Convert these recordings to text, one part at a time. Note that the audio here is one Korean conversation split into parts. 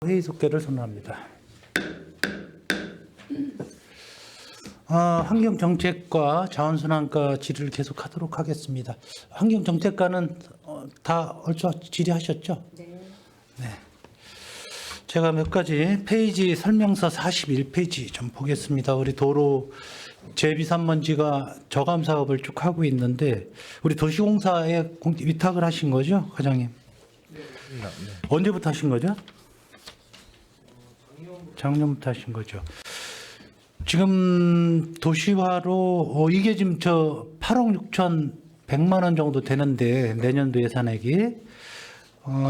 회의 속개를 선언합니다. 환경정책과 자원순환과 질의를 계속하도록 하겠습니다. 환경정책과는 다 얼추 질의하셨죠? 네. 제가 몇 가지 페이지 설명서 41페이지 좀 보겠습니다. 우리 도로 재비산먼지가 저감 사업을 쭉 하고 있는데 우리 도시공사에 위탁을 하신 거죠, 과장님? 네. 언제부터 하신 거죠? 작년부터 하신 거죠. 지금 도시화로 이게 지금 저 8억 6,100만 원 정도 되는데 내년도 예산액이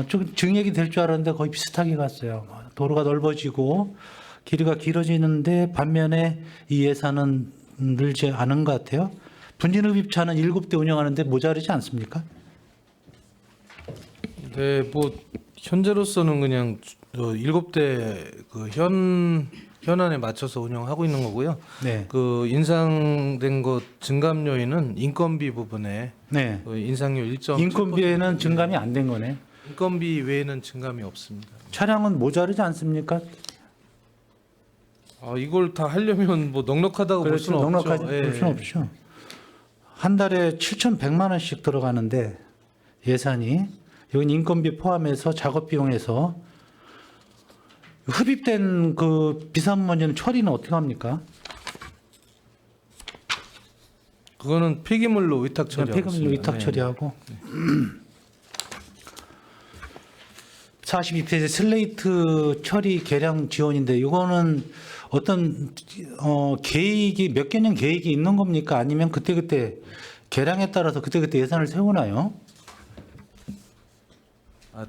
좀 증액이 될 줄 알았는데 거의 비슷하게 갔어요. 도로가 넓어지고 길이가 길어지는데 반면에 이 예산은 늘지 않은 것 같아요. 분진흡입차는 7대 운영하는데 모자르지 않습니까? 네, 뭐 현재로서는 그냥 7대 그 현안에 맞춰서 운영하고 있는 거고요. 네. 그 인상된 것 증감 요인은 인건비 부분에 네. 그 인상률 1.7%. 인건비에는 증감이 안 된 거네. 인건비 외에는 증감이 없습니다. 차량은 모자르지 않습니까? 이걸 다 하려면 뭐 넉넉하다고 볼 수는 없죠. 넉넉하지 볼 수는 없죠. 한 달에 7,100만 원씩 들어가는데 예산이 여기 인건비 포함해서 작업 비용에서 흡입된 그 비산먼지는 처리는 어떻게 합니까? 그거는 폐기물로 위탁 처리하고 폐기물로 있습니다. 위탁 네. 처리하고. 42페이지 슬레이트 처리 개량 지원인데 이거는 어떤 계획이 몇 개년 계획이 있는 겁니까? 아니면 그때그때 개량에 따라서 그때그때 예산을 세우나요?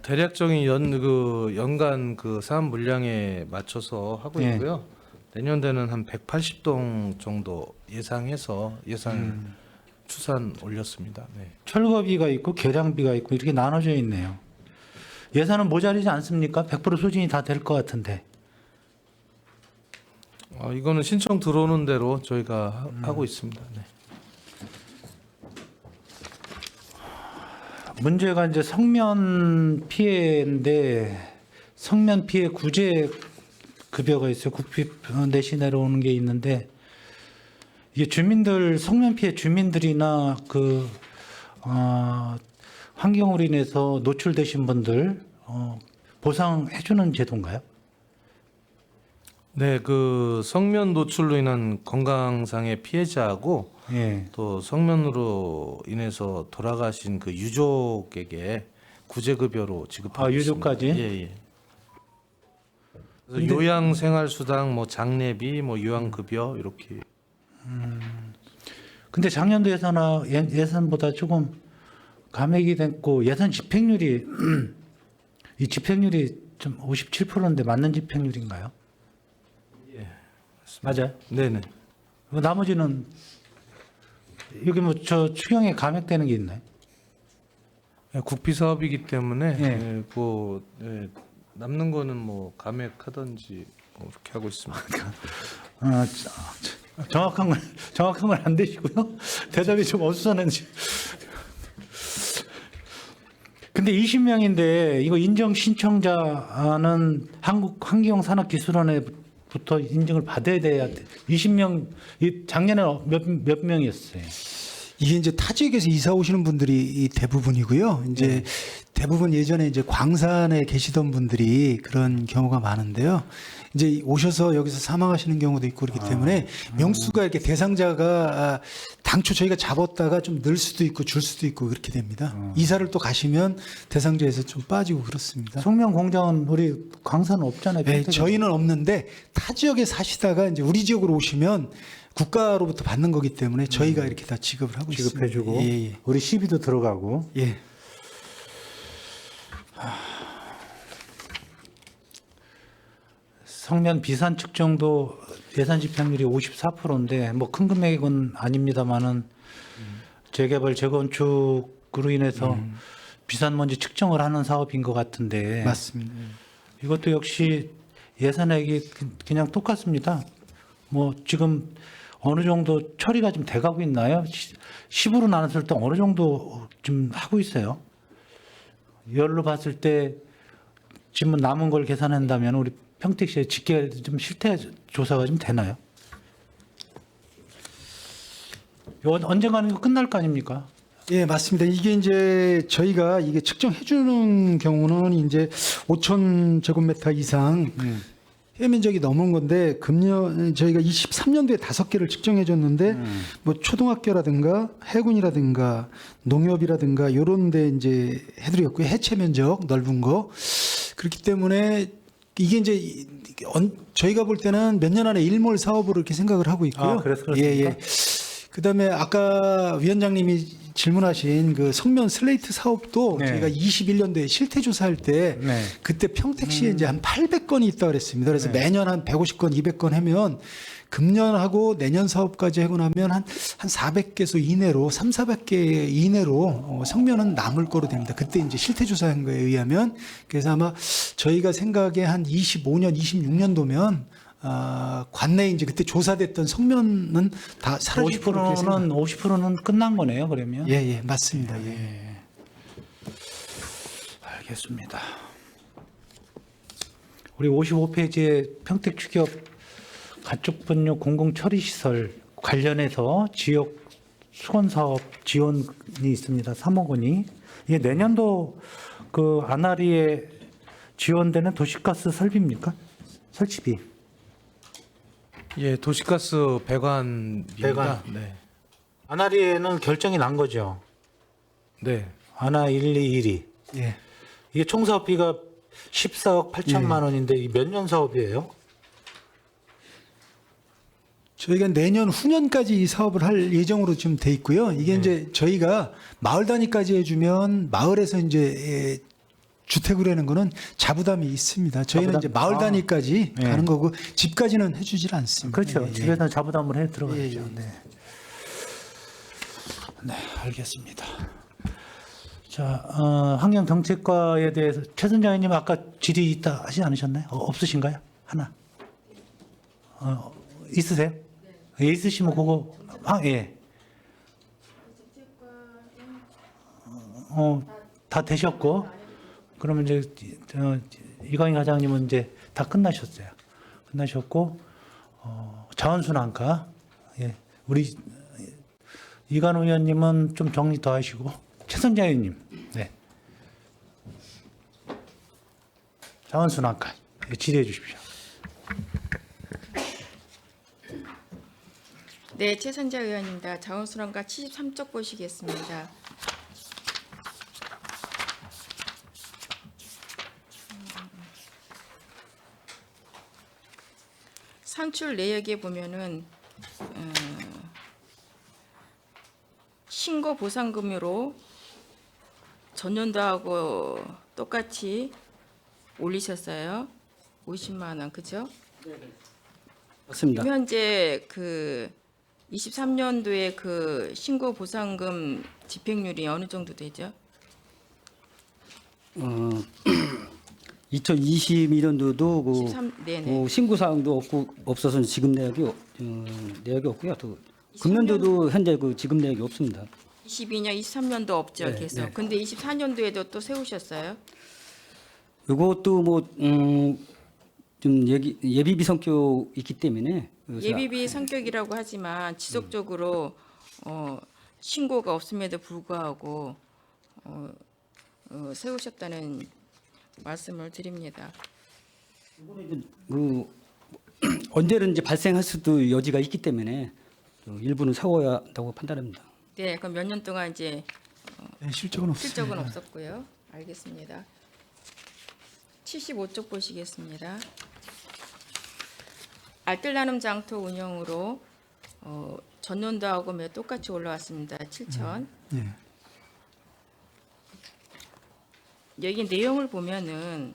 대략적인 연간 그 사업 물량에 맞춰서 하고 네. 있고요. 내년도에는 한 180동 정도 예상해서 예산 추산 올렸습니다. 네. 철거비가 있고 개량비가 있고 이렇게 나눠져 있네요. 예산은 모자르지 않습니까? 100% 소진이 다 될 것 같은데. 이거는 신청 들어오는 대로 저희가 하고 있습니다. 네. 문제가 이제 성면 피해인데 성면 피해 구제 급여가 있어요. 국비 내시 내려오는 게 있는데 이게 주민들 성면 피해 주민들이나 그 환경으로 인해서 노출되신 분들 보상해 주는 제도인가요? 네, 그 성면 노출로 인한 건강상의 피해자하고 예. 또 성면으로 인해서 돌아가신 그 유족에게 구제급여로 지급하고 유족까지? 있습니다. 예, 예. 그래서 요양생활수당, 뭐 장례비, 뭐 요양급여 이렇게. 근데 작년도 예산보다 조금 감액이 됐고 예산 집행률이 이 집행률이 좀 57%인데 맞는 집행률인가요? 맞아요. 네네. 나머지는 여기 뭐 저 추경에 감액되는 게 있나요? 국비 사업이기 때문에 예. 남는 거는 뭐 감액하든지 뭐 이렇게 하고 있습니다. 정확한 건 안 되시고요. 대답이 좀 어수선한지. 근데 20명인데 이거 인정 신청자는 한국환경산업기술원에부터 인증을 받아야 돼야 돼. 20명 작년에 몇 명이었어요? 이게 이제 타 지역에서 이사 오시는 분들이 대부분이고요. 이제 대부분 예전에 이제 광산에 계시던 분들이 그런 경우가 많은데요. 이제 오셔서 여기서 사망하시는 경우도 있고 그렇기 때문에 명수가 이렇게 대상자가 당초 저희가 잡았다가 좀 늘 수도 있고 줄 수도 있고 그렇게 됩니다. 이사를 또 가시면 대상자에서 좀 빠지고 그렇습니다. 성명 공장은 우리 광산은 없잖아요. 네, 저희는 없는데 타 지역에 사시다가 이제 우리 지역으로 오시면 국가로부터 받는 거기 때문에 저희가 이렇게 다 지급을 하고 있습니다. 지급해주고 예, 우리 시비도 들어가고. 예. 성면 비산 측정도 예산 집행률이 54%인데 뭐 큰 금액은 아닙니다만은 재개발 재건축으로 인해서 비산먼지 측정을 하는 사업인 것 같은데 맞습니다. 이것도 역시 예산액이 그냥 똑같습니다. 뭐 지금 어느 정도 처리가 좀 돼가고 있나요? 10으로 나눴을 때 어느 정도 좀 하고 있어요? 열로 봤을 때 지금 남은 걸 계산한다면 우리 평택시에 직계 좀 실태 조사가 좀 되나요? 언젠가는 이거 끝날 거 아닙니까? 예, 맞습니다. 이게 이제 저희가 이게 측정해 주는 경우는 이제 5천 제곱미터 이상 해면적이 넘은 건데 금년 저희가 23년도에 5개를 측정해 줬는데 뭐 초등학교라든가 해군이라든가 농협이라든가 요런 데 이제 해 드렸고요. 해체 면적 넓은 거. 그렇기 때문에 이게 이제 저희가 볼 때는 몇 년 안에 일몰 사업으로 이렇게 생각을 하고 있고요. 아, 그래서 그렇습니까? 예, 예. 그다음에 아까 위원장님이 질문하신 그 성면 슬레이트 사업도 네. 저희가 21년도에 실태 조사할 때 네. 그때 평택시에 이제 한 800건이 있다 그랬습니다. 그래서 네. 매년 한 150건, 200건 하면 금년하고 내년 사업까지 하고 나면 한 400개소 이내로 400개 이내로 성면은 남을 거로 됩니다. 그때 이제 실태 조사한 거에 의하면 그래서 아마 저희가 생각에 한 25년, 26년도면 관내 이제 그때 조사됐던 성면은 다 사라질 거로 그렇게 생각. 50%는 끝난 거네요. 그러면. 예, 예, 맞습니다. 예. 알겠습니다. 우리 55페이지에 평택 추격 가축 분뇨 공공 처리 시설 관련해서 지역 수건 사업 지원이 있습니다. 3억 원이. 이게 내년도 그 아나리에 지원되는 도시가스 설비입니까? 설치비. 예, 도시가스 배관입니다. 배관. 네. 아나리에는 결정이 난 거죠. 네. 아나 1, 2, 1이. 예. 이게 총 사업비가 14억 8천만 원인데 이 몇 년 사업이에요? 저희가 내년 후년까지 이 사업을 할 예정으로 지금 돼 있고요. 이게 이제 저희가 마을 단위까지 해주면 마을에서 이제 주택을 하는 거는 자부담이 있습니다. 저희는 자부담? 이제 마을 단위까지 네. 가는 거고 집까지는 해주질 않습니다. 그렇죠. 예, 집에서 자부담을 해 들어가야죠. 예, 예. 네. 네, 알겠습니다. 자, 환경정책과에 대해서 최선장 의원님 아까 질의 있다 하지 않으셨나요? 없으신가요? 하나. 있으세요? 예, 있으시면 그거 예. 다 되셨고 그러면 이제 이광희 과장님은 이제 다 끝나셨어요. 끝나셨고 자원순환과 예. 우리 이관우 의원님은 좀 정리 더 하시고 최선자 의원님 네. 자원순환과 예, 질의해 주십시오. 네, 최선자 의원입니다. 자원순환과 73쪽 보시겠습니다. 산출 내역에 보면은 신고 보상금으로 전년도하고 똑같이 올리셨어요. 50만 원, 그죠? 맞습니다. 현재 그 23년도에 그 신고 보상금 집행률이 어느 정도 되죠? 2022년도도 그 13, 네네. 신고 사항도 없어서 지급 내역이 내역이 없고요. 또 금년도도 현재 그 지급 내역이 없습니다. 22년, 23년도 없죠, 네, 계속. 네. 근데 24년도에도 또 세우셨어요? 이것도 뭐 좀 예비비 성격 있기 때문에 그래서 예비비 성격이라고 하지만 지속적으로 신고가 없음에도 불구하고 세우셨다는 말씀을 드립니다. 그 언제든지 발생할 수도 여지가 있기 때문에 또 일부는 세워야 한다고 판단합니다. 네, 그럼 몇 년 동안 이제 네, 실적은 없습니다. 실적은 없었고요. 알겠습니다. 75쪽 보시겠습니다. 알뜰나눔 장터 운영으로 전년도하고 매 똑같이 올라왔습니다. 7천. 예. 여기 내용을 보면은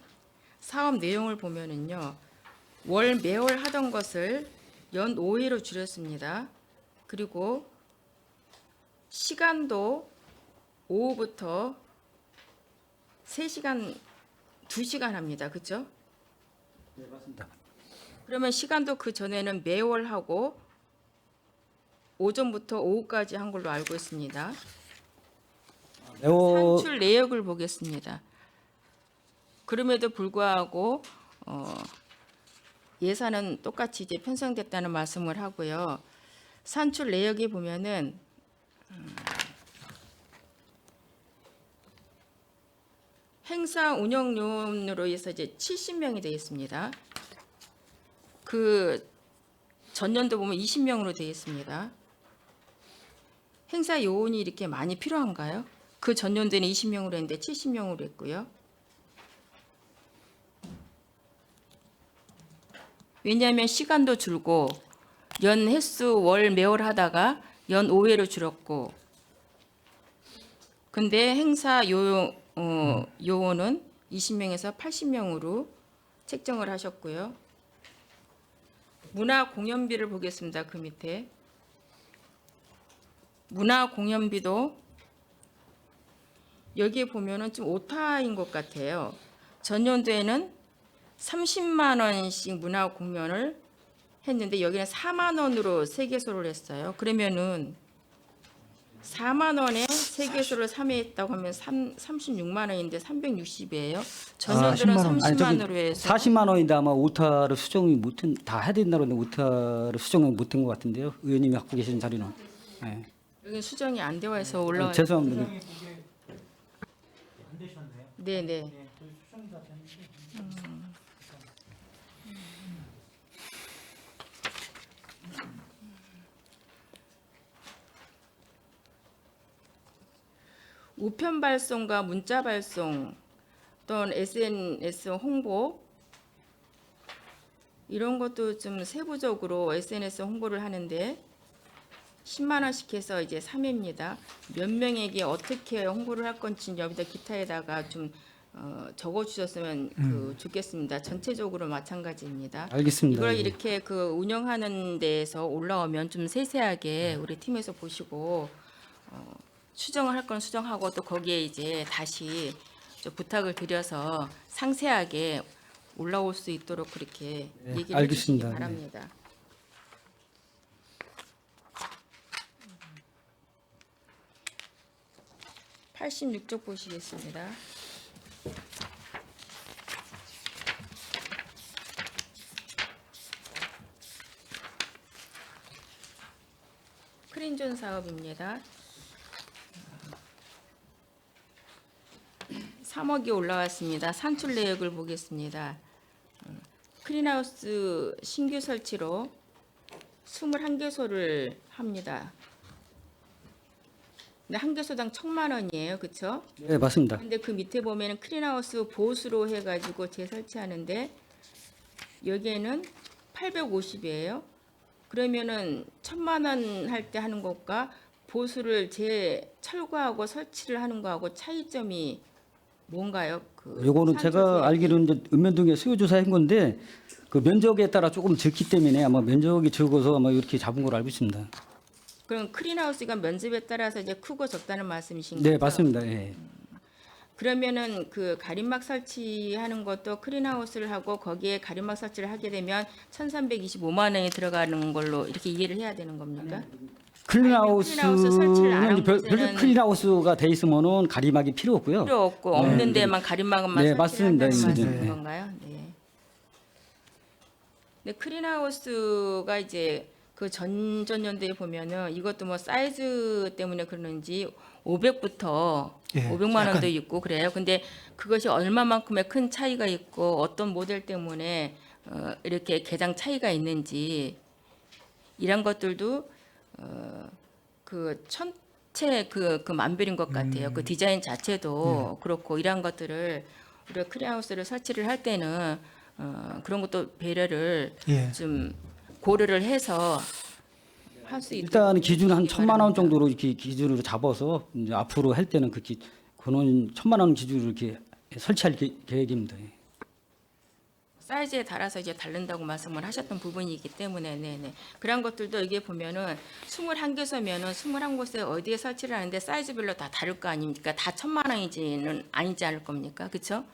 사업 내용을 보면은요. 매월 하던 것을 연 5회로 줄였습니다. 그리고 시간도 오후부터 3시간, 2시간 합니다. 그렇죠? 네, 맞습니다. 그러면 시간도 그 전에는 매월 하고 오전부터 오후까지 한 걸로 알고 있습니다. 산출 내역을 보겠습니다. 그럼에도 불구하고 예산은 똑같이 이제 편성됐다는 말씀을 하고요. 산출 내역에 보면은 행사 운영 요원으로 해서 이제 70명이 되어 있습니다. 그 전년도 보면 20명으로 되어 있습니다. 행사 요원이 이렇게 많이 필요한가요? 그 전년도에는 20명으로 했는데 70명으로 했고요. 왜냐하면 시간도 줄고 연 횟수 월 매월 하다가 연 5회로 줄었고, 근데 행사 요원은 20명에서 80명으로 책정을 하셨고요. 문화 공연비를 보겠습니다. 그 밑에 문화 공연비도 여기에 보면은 좀 오타인 것 같아요. 전년도에는 30만 원씩 문화 공연을 했는데 여기는 4만 원으로 세개소를 했어요. 그러면은 4만 원에 세개소를 3회 했다고 하면 36만 원인데 360이에요. 전년도는 10만 원. 30만 원으로 해서 40만 원인데 아마 오타를 수정이 못한 다 해야 된다고 했는데 오타를 수정을 못한 것 같은데요. 의원님이 갖고 계신 자료는. 네. 여기 수정이 안 되어 있어 올라와. 죄송합니다. 네네. 우편 발송과 문자 발송 또는 SNS 홍보 이런 것도 좀 세부적으로 SNS 홍보를 하는데 10만 원씩 해서 이제 3회입니다. 몇 명에게 어떻게 홍보를 할 건지 여기다 기타에다가 좀 적어 주셨으면 좋겠습니다. 전체적으로 마찬가지입니다. 알겠습니다. 이걸 예. 이렇게 그 운영하는 데에서 올라오면 좀 세세하게 우리 팀에서 보시고 수정을 할 건 수정하고 또 거기에 이제 다시 좀 부탁을 드려서 상세하게 올라올 수 있도록 그렇게 네, 얘기를 알겠습니다. 해주시기 바랍니다. 네. 86쪽 보시겠습니다. 크린존 사업입니다. 3억이 올라왔습니다. 산출 내역을 보겠습니다. 크린하우스 신규 설치로 21개소를 합니다. 근데 한 개소당 1,000만 원이에요. 그렇죠? 네, 맞습니다. 근데 그 밑에 보면은 크린하우스 보수로 해가지고 재설치하는데 여기에는 850이에요. 그러면은 1,000만 원 할 때 하는 것과 보수를 철거하고 설치를 하는 거하고 차이점이 뭔가요? 요거는 산출 제가 계획이. 알기로는 이제 읍면동에 수요 조사한 건데 그 면적에 따라 조금 적기 때문에 아마 면적이 적어서 아마 이렇게 잡은 걸로 알고 있습니다. 그럼 크린하우스가 면접에 따라서 이제 크고 적다는 말씀이신 거죠? 네, 맞습니다. 예. 그러면은 그 가림막 설치하는 것도 크린하우스를 하고 거기에 가림막 설치를 하게 되면 1,325만 원이 들어가는 걸로 이렇게 이해를 해야 되는 겁니까? 크린하우스 설치를 안 한 클린하우스는 별도 곳에는 클린하우스가 돼 있으면은 가림막이 필요 없고요. 필요 없고 없는 데만 가림막만 네, 설치를 맞습니다. 한다는 이제. 말씀인 건가요? 네. 근데 크린하우스가 이제 그 전년도에 보면은 이것도 뭐 사이즈 때문에 그러는지 500부터 예, 500만 원도 약간- 있고 그래요. 근데 그것이 얼마만큼의 큰 차이가 있고 어떤 모델 때문에 이렇게 개장 차이가 있는지 이런 것들도 그 전체 그 만별인 것 같아요. 그 디자인 자체도 그렇고 이런 것들을 우리가 크린하우스를 설치를 할 때는 그런 것도 배려를 예. 좀 고려를 해서 할 수 있도록 일단 기준 한 해주시기 1,000만 원 바랍니다. 정도로 이렇게 기준으로 잡아서 이제 앞으로 할 때는 그는 1,000만 원 기준으로 이렇게 설치할 계획입니다. 예. 사이즈에 따라서 이제 다른다고 말씀을 하셨던 부분이기 때문에 네네. 그런 것들도 여기에 보면은 21개소면은 21곳에 어디에 설치를 하는데 사이즈별로 다 다를 거 아닙니까? 다 1,000만 원이지는 아니지 않을 겁니까? 그렇죠?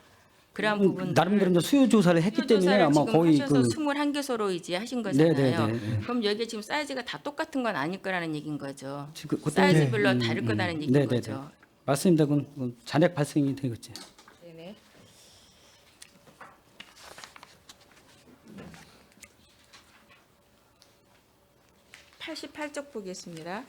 그런 부분 나름대로 이제 수요 조사를 했기 때문에 아마 거의 하셔서 그 21개소로 이제 하신 거잖아요. 네네네. 그럼 여기 지금 사이즈가 다 똑같은 건 아닐 거라는 얘기인 거죠. 지금 그것도- 사이즈별로 네. 다를 거라는 음. 음. 얘기인 네네네. 거죠. 맞습니다. 그건 잔액 발생이 되겠죠. 네네. 88쪽 보겠습니다.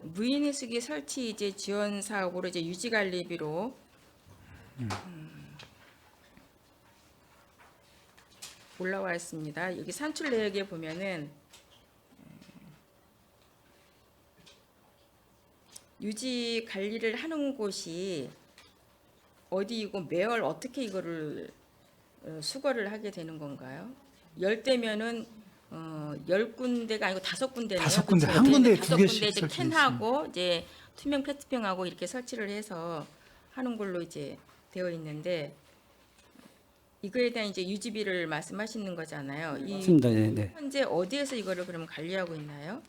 무인해수기 설치 이제 지원 사업으로 이제 유지 관리비로 올라와 있습니다. 여기 산출 내역에 보면은 유지 관리를 하는 곳이 어디이고 매월 어떻게 이거를 수거를 하게 되는 건가요? 10대면은 10군데가 아니고 5군데네요. 다섯 군데, 한 군데에 두 개씩 이제 설치돼 캔하고 이제 투명 페트병하고 이렇게 설치를 해서 하는 걸로 이제 되어 있는데 이거에 대한 이제 유지비를 말씀하시는 거잖아요. 이 맞습니다. 네, 네. 현재 어디에서 이거를 그러면 관리하고 있나요?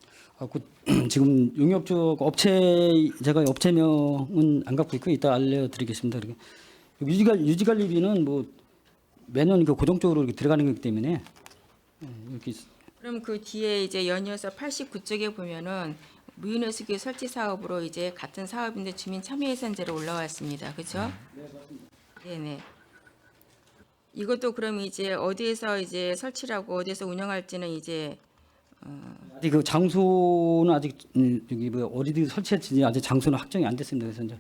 지금 용역 쪽 업체 제가 업체명은 안 갖고 있고 이따 알려드리겠습니다. 이렇게 유지관리비는 뭐 매년 그 고정적으로 이렇게 들어가는 거기 때문에 이렇게 그럼 그 뒤에 이제 연이어서 89쪽에 보면은 무인해수기 설치 사업으로 이제 같은 사업인데 주민 참여 예산제로 올라와 있습니다. 그렇죠? 네네. 이것도 그럼 이제 어디에서 이제 설치를 하고 어디에서 운영할지는 이제 아직 그 장소는 아직 여기 뭐 어디든 설치할지 아직 장소는 확정이 안 됐습니다. 그래서 이제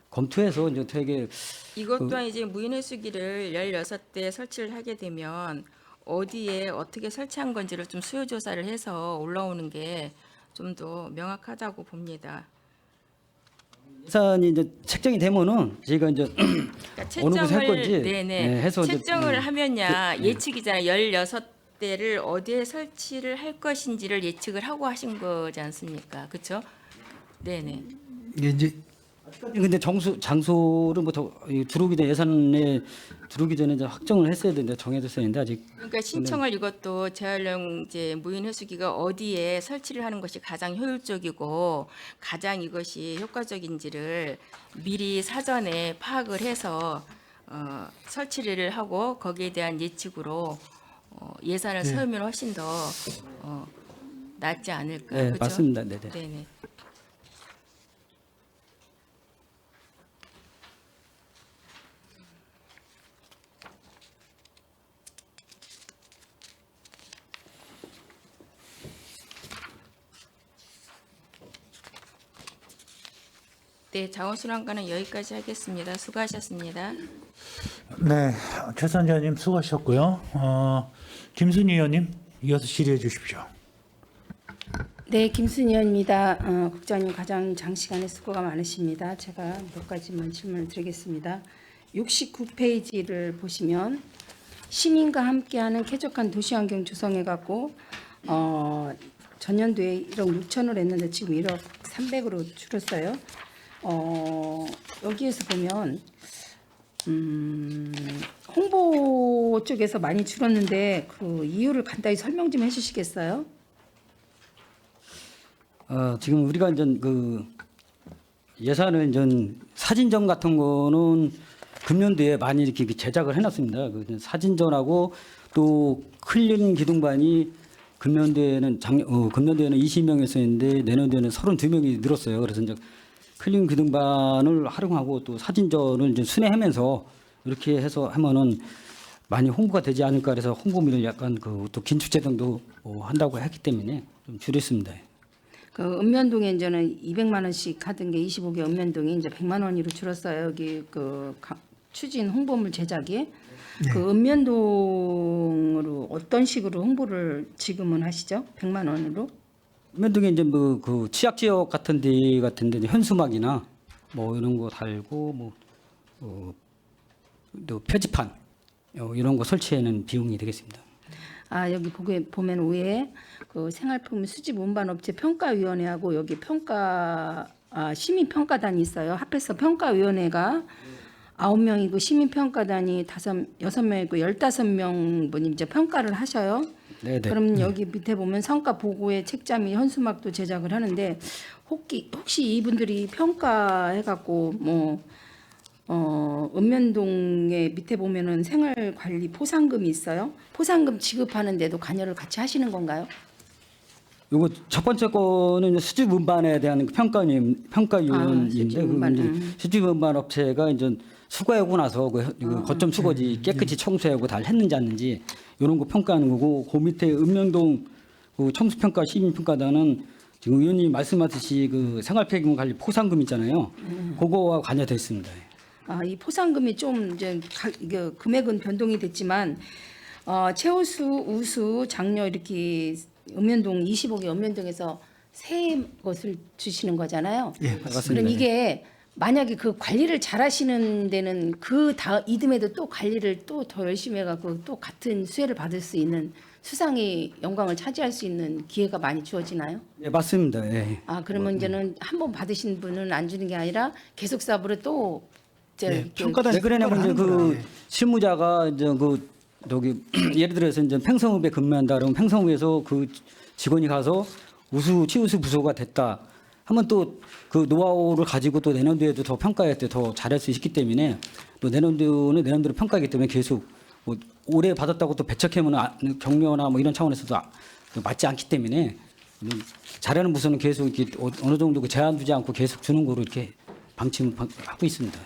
검토해서 이제 되게 이것 또한 이제 무인해수기를 16대 설치를 하게 되면 어디에 어떻게 설치한 건지를 좀 수요 조사를 해서 올라오는 게 좀 더 명확하다고 봅니다. 예산이 이제 책정이 되면은 저희가 이제 그러니까 어느 곳에 할 건지 네네. 해서 이제 채점을 하면야 예측이잖아요. 16대를 어디에 설치를 할 것인지를 예측을 하고 하신 거지 않습니까? 그렇죠? 네네. 이게 이제 근데 장소를 뭐 더 들어오기 전에 예산에 들어오기 전에 이제 확정을 했어야 되는데 정해졌어야 했는데 아직 그러니까 신청을 이것도 재활용 이제 무인해수기가 어디에 설치를 하는 것이 가장 효율적이고 가장 이것이 효과적인지를 미리 사전에 파악을 해서 설치를 하고 거기에 대한 예측으로 예산을 세우면 훨씬 더 낫지 않을까. 네, 그렇죠? 맞습니다. 네, 네. 네네. 네, 자원순환과는 여기까지 하겠습니다. 수고하셨습니다. 네, 최선재 의원님 수고하셨고요. 김순희 의원님 이어서 질의해 주십시오. 네, 김순희 의원입니다. 국장님 가장 장시간에 수고가 많으십니다. 제가 몇 가지만 질문을 드리겠습니다. 69페이지를 보시면 시민과 함께하는 쾌적한 도시환경 조성해 갖고 전년도에 1억 6천을 했는데 지금 1억 300으로 줄었어요. 여기에서 보면 홍보 쪽에서 많이 줄었는데 그 이유를 간단히 설명 좀 해주시겠어요? 지금 우리가 이제 그 예산을 이제 사진전 같은 거는 금년도에 많이 이렇게 제작을 해놨습니다. 그 사진전하고 또 클린 기둥반이 금년도에는 20명이었는데 내년도에는 32명이 늘었어요. 그래서 이제 클린 기둥반을 활용하고 또 사진전을 이제 순회하면서 이렇게 해서 하면은 많이 홍보가 되지 않을까 그래서 홍보비를 약간 그 또 긴축재정도 한다고 했기 때문에 좀 줄였습니다. 그 읍면동에 이제는 200만 원씩 하던 게 25개 읍면동이 이제 100만 원으로 줄었어요. 여기 그 추진 홍보물 제작이 그 읍면동으로 어떤 식으로 홍보를 지금은 하시죠? 100만 원으로? 읍면동에 이제 뭐 그 취약 지역 같은데 이제 현수막이나 뭐 이런 거 달고 또 표지판 이런 거 설치에는 비용이 되겠습니다. 여기 보면 위에 그 생활품 수집 운반업체 평가위원회하고 여기 시민평가단이 있어요. 합해서 평가위원회가 9명이고 시민평가단이 6명이고 15명분이 이제 평가를 하셔요. 네네. 그럼 여기 밑에 보면 성과 보고에 책자 및 현수막도 제작을 하는데 혹시 이분들이 평가해갖고 읍면동에 밑에 보면은 생활관리 포상금이 있어요. 포상금 지급하는데도 관여를 같이 하시는 건가요? 요거 첫 번째 거는 이제 수집 운반에 대한 평가위원인데 수집 운반, 수집 운반 업체가 이제 수거하고 나서 그 거점 수거지 깨끗이 청소하고 다 했는지 안 했는지 이런 거 평가하는 거고 그 밑에 읍면동 그 청수평가 시민평가단은 지금 의원님 말씀하듯이 그 생활폐기물 관리 포상금 있잖아요. 그거와 관여되어 있습니다. 이 포상금이 좀 이제 이게 금액은 변동이 됐지만 최우수, 우수, 장려 이렇게 읍면동 25개 읍면동에서 세 것을 주시는 거잖아요. 예, 맞습니다. 그럼 이게 만약에 그 관리를 잘 하시는 데는 이듬해도 또 관리를 또 더 열심히 해갖고 또 같은 수혜를 받을 수 있는 수상의 영광을 차지할 수 있는 기회가 많이 주어지나요? 예, 맞습니다. 예. 그러면 이제는 한 번 받으신 분은 안 주는 게 아니라 계속 사부로 또 이제 예, 이렇게 평가단이 왜 그러냐면 이제 평가를 하는 그 거라, 예. 실무자가 이제 그 저기 예를 들어서 이제 팽성읍에 근무한다 그러면 팽성읍에서 그 직원이 가서 우수 치우수 부서가 됐다 하면 또 그 노하우를 가지고 또 내년도에도 더 평가할 때 더 잘할 수 있기 때문에 또 내년도는 내년도로 평가하기 때문에 계속 뭐 올해 받았다고 또 배척하면 격려나 뭐 이런 차원에서도 맞지 않기 때문에 잘하는 부서는 계속 이렇게 어느 정도 그 제한 두지 않고 계속 주는 거로 이렇게 방침을 하고 있습니다.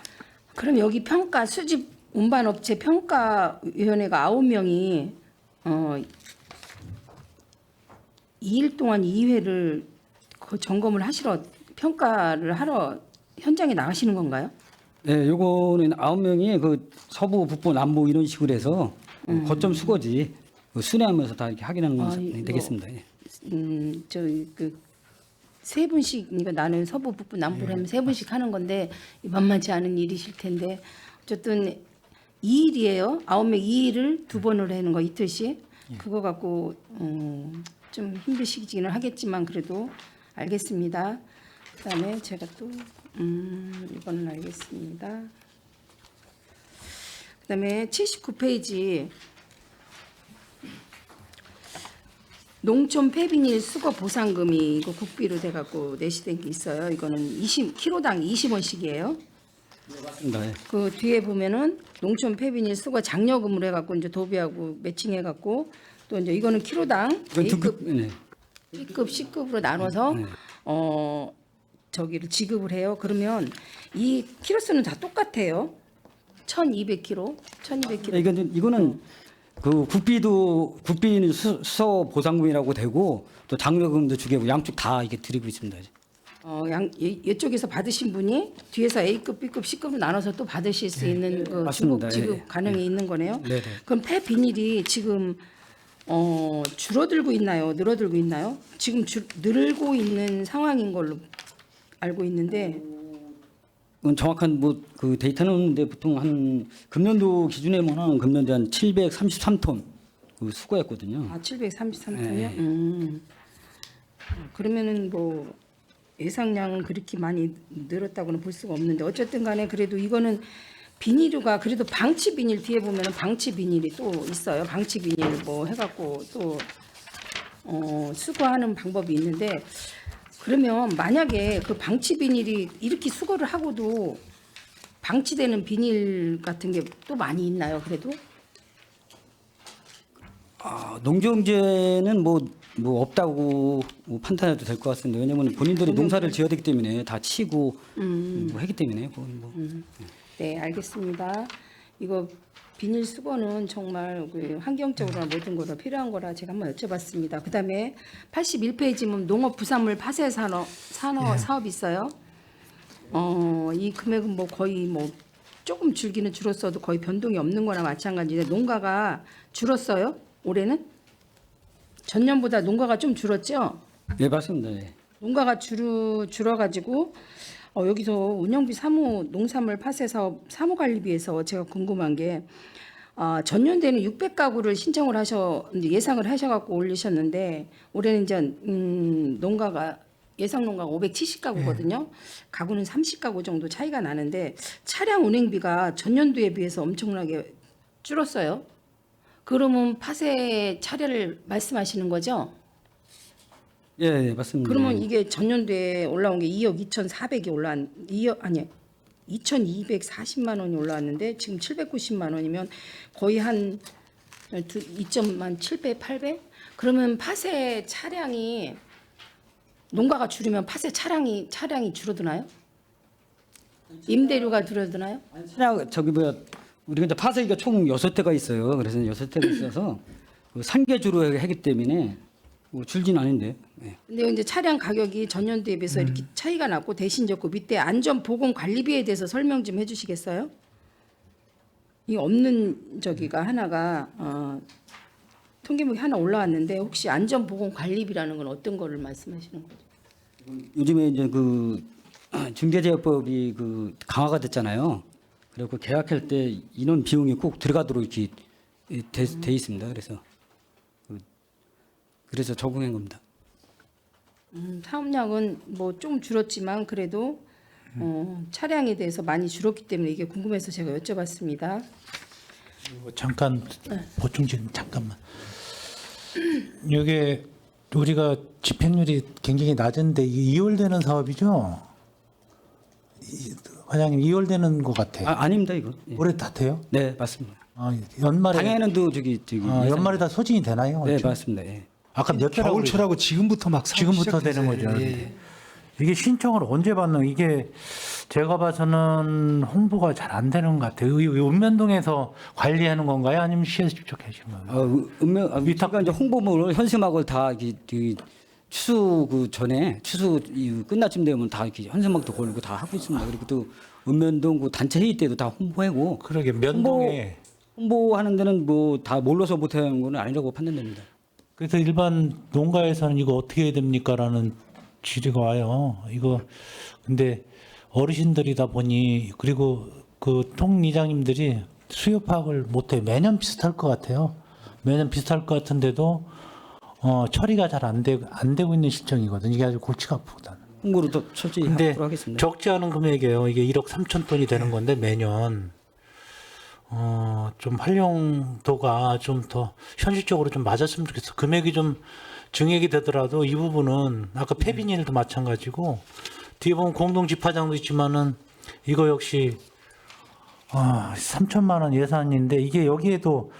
그럼 여기 평가 수집 운반업체 평가위원회가 9명이 2일 동안 2회를 그 점검을 하시러 평가를 하러 현장에 나가시는 건가요? 네, 요거는 9명이 그 서부, 북부, 남부 이런 식으로 해서 거점 수거지 그 순회하면서 다 이렇게 확인하는 건 이거 되겠습니다. 예. 세 분씩 그러니까 나는 서부, 북부, 남부로 하면 세 분씩 하는 건데 만만치 않은 일이실 텐데 어쨌든 2일이에요. 9명 2일을 두 번으로 하는 거 이틀씩. 그거 갖고 좀 힘드시기는 하겠지만 그래도 알겠습니다. 그다음에 제가 또 이거는 알겠습니다. 그다음에 79페이지 농촌 폐비닐 수거 보상금이 이거 국비로 돼갖고 내시된 게 있어요. 이거는 20kg당 20원씩이에요. 맞습니다. 예. 그 뒤에 보면은 농촌 폐비닐 수거 장려금으로 해갖고 이제 도비하고 매칭해갖고 또 이제 이거는 키로당 이건 등급 A급, 네. B급, C급으로 나눠서 저기를 지급을 해요. 그러면 이 키로수는 다 똑같아요. 1,200kg, 1,200kg. 이거는 그 국비는 수서 보상금이라고 되고 또 장려금도 주고 양쪽 다 이게 드리고 있습니다. 이쪽에서 받으신 분이 뒤에서 A급, B급, C급으로 나눠서 또 받으실 수 있는 그 맞습니다. 지급 예, 가능이 있는 거네요. 네, 네. 그럼 폐비닐이 지금 줄어들고 있나요? 늘어들고 있나요? 지금 늘고 있는 상황인 걸로 알고 있는데 그건 정확한 뭐 그 데이터는 없는데 보통 한 금년도 기준에만 금년도에 한 733톤 그 수거했거든요. 733톤이요? 그러면은 뭐 예상량은 그렇게 많이 늘었다고는 볼 수가 없는데 어쨌든 간에 그래도 이거는 비닐류가 그래도 방치 비닐 뒤에 보면은 방치 비닐이 또 있어요. 방치 비닐 뭐 해갖고 또 수거하는 방법이 있는데 그러면 만약에 그 방치 비닐이 이렇게 수거를 하고도 방치되는 비닐 같은 게 또 많이 있나요? 그래도? 농경재는 뭐 없다고 뭐 판단해도 될 것 같습니다. 왜냐하면 본인들이 농사를 지어야 되기 때문에 다 치고 뭐 하기 때문에 그건 뭐. 네, 알겠습니다. 이거 비닐 수거는 정말 그 환경적으로나 모든 거로 필요한 거라 제가 한번 여쭤봤습니다. 그다음에 81페이지면 농업 부산물 파쇄 산업 사업이 있어요. 이 금액은 뭐 거의 뭐 조금 줄기는 줄었어도 거의 변동이 없는 거나 마찬가지인데 농가가 줄었어요? 올해는? 전년보다 농가가 좀 줄었죠? 네, 맞습니다. 예. 농가가 줄어가지고 여기서 운영비 농산물 파쇄 사업 사무관리비에서 제가 궁금한 게 전년도에는 600가구를 신청을 예상을 하셔갖고 올리셨는데 올해는 이제 농가가 예상 농가가 570가구거든요. 가구는 30가구 정도 차이가 나는데 차량 운행비가 전년도에 비해서 엄청나게 줄었어요. 그러면 파쇄 차례를 말씀하시는 거죠? 예, 맞습니다. 그러면 이게 전년도에 올라온 게 2억 2,400이 2,240만 원이 올라왔는데 지금 790만 원이면 거의 한 2.7배, 8배? 그러면 파쇄 차량이 농가가 줄으면 팥의 차량이 줄어드나요? 임대료가 줄어드나요? 차량 저기 뭐야 우리가 이제 파쇄기가 총 6대가 있어요. 그래서 6대가 있어서 그 산계주로 하기 때문에 뭐 줄진 않은데. 예. 근데 이제 차량 가격이 전년도에 비해서 이렇게 차이가 났고 대신 적고 밑에 안전보건관리비에 대해서 설명 좀 해주시겠어요? 이 없는 저기가 하나가 통계목이 하나 올라왔는데 혹시 안전보건관리비라는 건 어떤 거를 말씀하시는 거죠? 요즘에 이제 그 중개제어법이 그 강화가 됐잖아요. 그리고 계약할 때 인원 비용이 꼭 들어가도록 이렇게 돼 있습니다. 그래서 적용한 겁니다. 사업량은 뭐 좀 줄었지만 그래도 차량에 대해서 많이 줄었기 때문에 이게 궁금해서 제가 여쭤봤습니다. 잠깐 보충 좀 잠깐만. 이게 우리가 집행률이 굉장히 낮은데 이게 2월되는 사업이죠? 과장님 2월되는 것 같아. 아닙니다 이거. 예. 올해 다 돼요? 네 맞습니다. 연말에 당해는도 저기 연말에 다 소진이 되나요? 네 그렇죠? 맞습니다. 예. 아까 몇 배라고 겨울철하고 지금부터 막 사업 지금부터 시작되세요. 되는 거죠. 예. 이게 신청을 언제 받는 이게 제가 봐서는 홍보가 잘 안 되는 것 같아요. 이 읍면동에서 관리하는 건가요? 아니면 시에서 직접 하시는 건가요? 위탁가 이제 홍보물을 현수막을 다 이렇게 추수 그 전에 추수 끝나쯤 되면 다 이렇게 현수막도 걸고 다 하고 있습니다. 그리고 또 읍면동 그 단체 회의 때도 다 홍보하고 그러게 면동에 홍보하는 데는 뭐 다 몰라서 못하는 건 아니라고 판단됩니다. 그래서 일반 농가에서는 이거 어떻게 해야 됩니까라는 질의가 와요. 이거 근데 어르신들이다 보니 그리고 그 통이장님들이 수요 파악을 못해. 매년 비슷할 것 같아요. 매년 비슷할 것 같은데도 처리가 잘 안 되고 있는 실정이거든요. 이게 아주 골치가 아프거든. 홍보를 더 철저히 근데 하도록 하겠습니다. 적지 않은 금액이에요. 이게 1억 3천 톤이 되는 건데 매년 좀 활용도가 좀 더 현실적으로 좀 맞았으면 좋겠어. 금액이 좀 증액이 되더라도 이 부분은 아까 폐비닐도 마찬가지고 뒤에 보면 공동 집화장도 있지만은 이거 역시 3천만 원 예산인데 이게 여기에도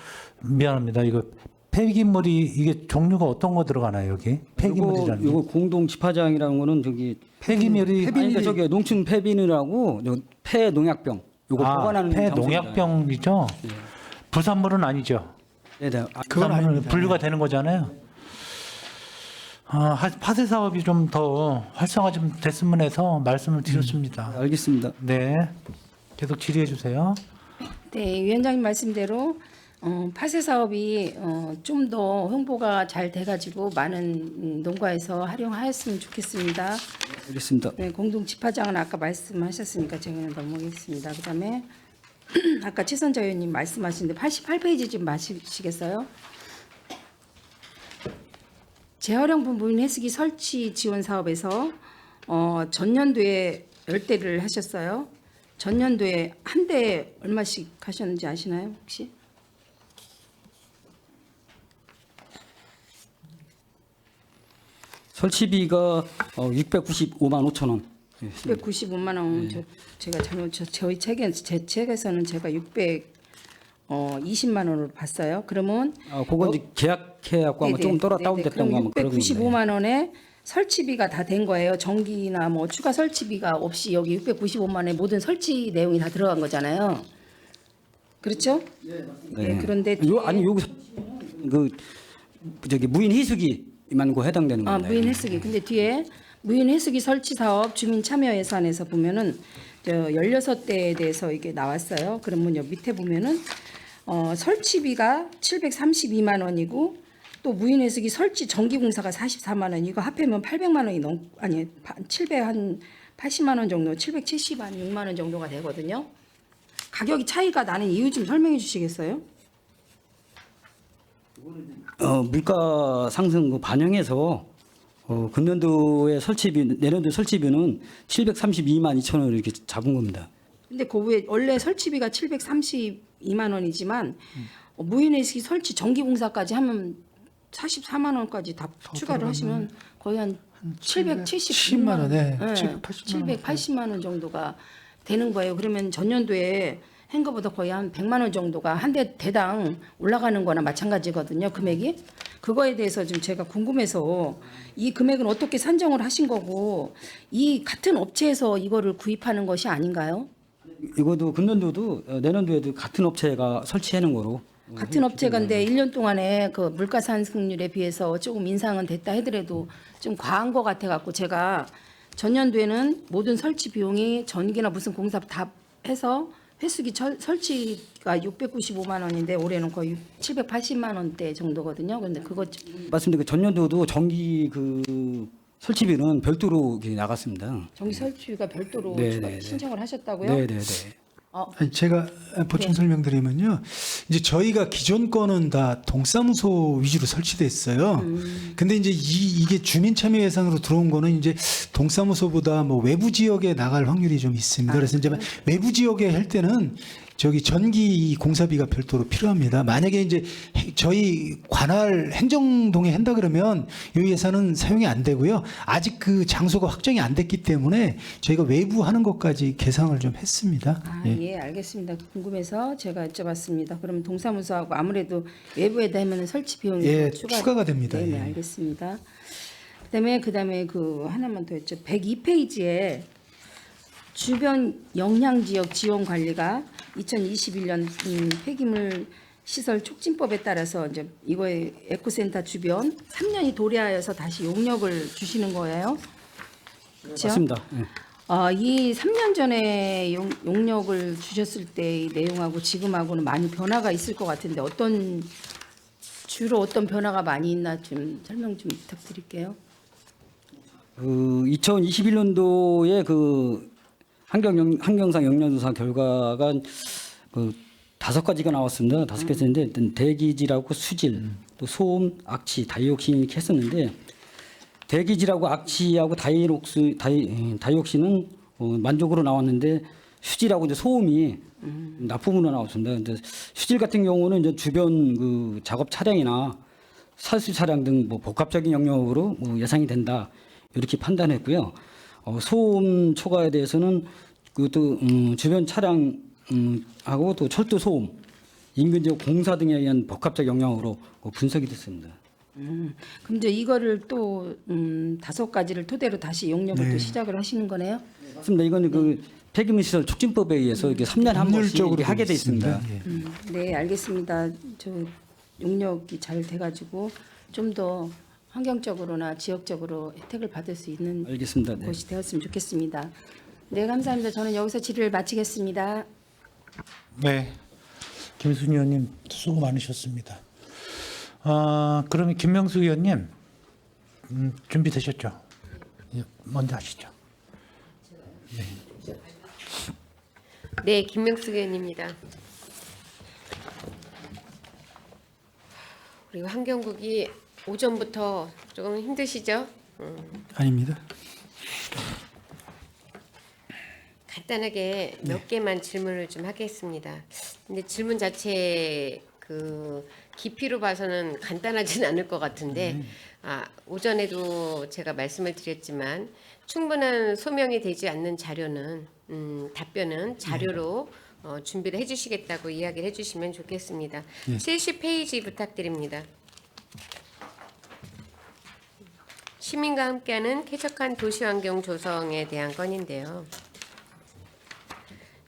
미안합니다. 이거 폐기물이 이게 종류가 어떤 거 들어가나요 여기? 폐기물이라는 요거 게? 공동 집화장이라는 거는 저기 폐기물이 그러니까 저기 농축 폐비누라고 폐 농약병 요거 보관하는 폐 장소입니다. 농약병이죠. 부산물은 아니죠. 네네. 그건 부산물은 아닙니다. 분류가 되는 거잖아요. 파쇄 사업이 좀 더 활성화 좀 됐으면 해서 말씀을 드렸습니다. 알겠습니다. 네, 계속 질의해 주세요. 네, 위원장님 말씀대로 파쇄 사업이 좀 더 홍보가 잘 돼가지고 많은 농가에서 활용하였으면 좋겠습니다. 알겠습니다. 네, 공동 집화장은 아까 말씀하셨으니까 제가 넘어가겠습니다. 그다음에 아까 최선자 의원님 말씀하시는데 88페이지 좀 마시겠어요? 재활용품 무인 해수기 설치 지원 사업에서 전년도에 10대를 하셨어요. 전년도에 한 대 얼마씩 하셨는지 아시나요, 혹시? 설치비가 695만 5천 원. 695만 원. 제가 저희 제 책에서는 제가 620만 원으로 봤어요. 그러면 그건 이제 계약해갖고 아마 조금 다운됐던 거 아마 그런 건데. 695만 원에 설치비가 다 된 거예요. 전기나 뭐 추가 설치비가 없이 여기 695만 원에 모든 설치 내용이 다 들어간 거잖아요. 그렇죠? 네. 그런데 아니 여기 그 저기 무인 희수기만 그 해당되는 겁니다. 무인 해수기. 근데 뒤에 무인 해수기 설치 사업 주민 참여 예산에서 보면은 16대에 대해서 이게 나왔어요. 그러면 여기 밑에 보면은 설치비가 732만 원이고 또 무인 해수기 설치 전기 공사가 44만 원. 이거 합하면 800만 원이 아니 780만 원 정도, 776만 원 정도가 되거든요. 가격이 차이가 나는 이유 좀 설명해 주시겠어요? 물가 상승 그 반영해서 금년도의 설치비, 내년도 설치비는 732만 2천 원을 이렇게 잡은 겁니다. 근데 그 외에 원래 설치비가 732만 원이지만 무인 해수기 설치 전기 공사까지 하면 44만 원까지 다 추가를 하시면 거의 한 770만 원, 네. 780만 원 정도가 되는 거예요. 그러면 전년도에 한 거보다 거의 한 100만 원 정도가 한 대당 올라가는 거나 마찬가지거든요. 금액이. 그거에 대해서 좀 제가 궁금해서 이 금액은 어떻게 산정을 하신 거고 이 같은 업체에서 이거를 구입하는 것이 아닌가요? 이것도 금년도도 내년도에도 같은 업체가 설치하는 거로 같은 업체가인데 1년 동안에 그 물가 상승률에 비해서 조금 인상은 됐다 하더라도 좀 과한 것 같아 갖고 제가 전년도에는 모든 설치 비용이 전기나 무슨 공사 다 해서 회수기 설치가 695만 원인데 올해는 거의 780만 원대 정도거든요. 근데 그거 맞습니다. 그 전년도도 전기 그 설치비는 별도로 이렇게 나갔습니다. 전기 설치가 별도로 네, 추가 네, 네. 신청을 하셨다고요? 네네네. 아니, 제가 보충 설명드리면요. 이제 저희가 기존 거는 다 동사무소 위주로 설치됐어요. 근데 이제 이게 주민 참여 예산으로 들어온 거는 이제 동사무소보다 뭐 외부 지역에 나갈 확률이 좀 있습니다. 그래서 이제 외부 지역에 할 때는 저기 전기 공사비가 별도로 필요합니다. 만약에 이제 저희 관할 행정동에 한다 그러면 이 예산은 사용이 안 되고요. 아직 그 장소가 확정이 안 됐기 때문에 저희가 외부 하는 것까지 계상을 좀 했습니다. 아, 예, 알겠습니다. 궁금해서 제가 여쭤봤습니다. 그러면 동사무소하고 아무래도 외부에다 하면 설치 비용이 예, 더 추가가 됩니다. 네, 네, 예. 알겠습니다. 그다음에 그 하나만 더 했죠. 102페이지에 주변 영향 지역 지원 관리가 2021년 폐기물 시설 촉진법에 따라서 이제 이거에 에코센터 주변 3년이 도래하여서 다시 용역을 주시는 거예요. 그렇죠? 맞습니다. 예. 이 3년 전에 용역을 주셨을 때의 내용하고 지금하고는 많이 변화가 있을 것 같은데 주로 어떤 변화가 많이 있나 좀 설명 좀 부탁드릴게요. 그 2021년도에 그 환경상 영향조사 결과가 그 5가지가 나왔습니다. 5가지인데 일단 대기질하고 수질, 또 소음, 악취, 다이옥신 이렇게 했었는데 대기질하고 악취하고 다이옥신은 만족으로 나왔는데 수질하고 이제 소음이 나쁨으로 나왔습니다. 근데 수질 같은 경우는 이제 주변 그 작업 차량이나 사수 차량 등 뭐 복합적인 영역으로 뭐 예상이 된다 이렇게 판단했고요. 소음 초과에 대해서는 그또 주변 차량 하고 또 철도 소음, 인근 지역 공사 등에 의한 복합적 영향으로 분석이 됐습니다. 그럼 이제 이거를 또 5가지를 토대로 다시 용역을 또 시작을 하시는 거네요? 맞습니다. 이거는 그 폐기물 시설 촉진법에 의해서 이게 3년에 한 번씩 법률적으로 이렇게 하게 돼 있습니다. 예. 네, 알겠습니다. 저 용역이 잘 돼가지고 좀 더 환경적으로나 지역적으로 혜택을 받을 수 있는 알겠습니다. 네. 곳이 되었으면 좋겠습니다. 네, 감사합니다. 저는 여기서 질의를 마치겠습니다. 네, 김순희 의원님 수고 많으셨습니다. 그러면 김명수 의원님 준비되셨죠? 예, 먼저 하시죠. 네, 김명숙 의원입니다. 그리고 환경국이 오전부터 조금 힘드시죠? 아닙니다. 간단하게 몇 개만 질문을 좀 하겠습니다. 근데 질문 자체 그 깊이로 봐서는 간단하진 않을 것 같은데 오전에도 제가 말씀을 드렸지만 충분한 소명이 되지 않는 자료는 답변은 자료로 준비를 해주시겠다고 이야기를 해주시면 좋겠습니다. 70페이지 부탁드립니다. 시민과 함께하는 쾌적한 도시환경 조성에 대한 건인데요.